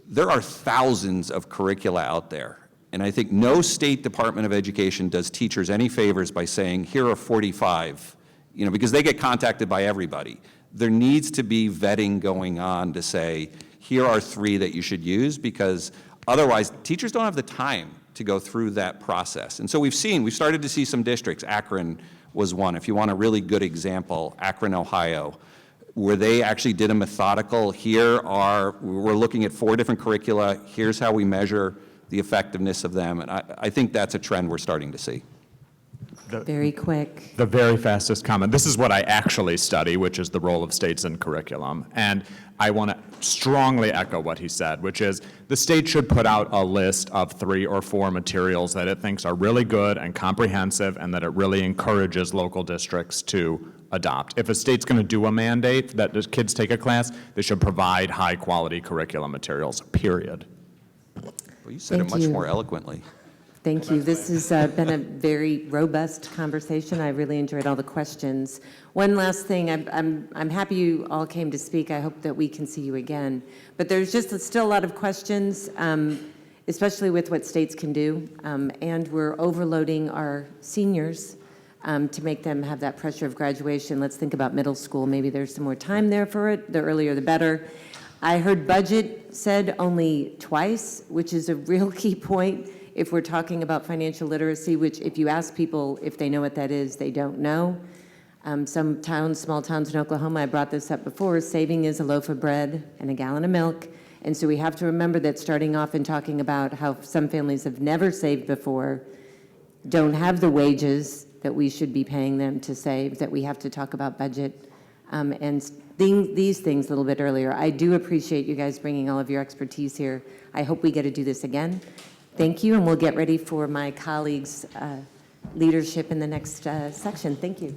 there are thousands of curricula out there. And I think no state Department of Education does teachers any favors by saying, here are 45, because they get contacted by everybody. There needs to be vetting going on to say, here are 3 that you should use, because otherwise teachers don't have the time to go through that process. And so we've started to see some districts, Akron was one, if you want a really good example, Akron, Ohio, where they actually did a methodical, we're looking at 4 different curricula, here's how we measure the effectiveness of them, and I think that's a trend we're starting to see. Very quick. The very fastest comment. This is what I actually study, which is the role of states in curriculum. And I want to strongly echo what he said, which is the state should put out a list of 3 or 4 materials that it thinks are really good and comprehensive, and that it really encourages local districts to adopt. If a state's going to do a mandate that the kids take a class, they should provide high-quality curriculum materials, period. Well, you said it much more eloquently. Thank you. This has been a very robust conversation. I really enjoyed all the questions. One last thing, I'm happy you all came to speak. I hope that we can see you again. But there's just still a lot of questions. especially with what states can do. And we're overloading our seniors to make them have that pressure of graduation. Let's think about middle school. Maybe there's some more time there for it. The earlier, the better. I heard budget said only twice, which is a real key point if we're talking about financial literacy, which if you ask people if they know what that is, they don't know. Some towns, small towns in Oklahoma, I brought this up before, saving is a loaf of bread and a gallon of milk. And so we have to remember that starting off and talking about how some families have never saved before, don't have the wages that we should be paying them to save, that we have to talk about budget and these things a little bit earlier. I do appreciate you guys bringing all of your expertise here. I hope we get to do this again. Thank you, and we'll get ready for my colleagues' leadership in the next section. Thank you.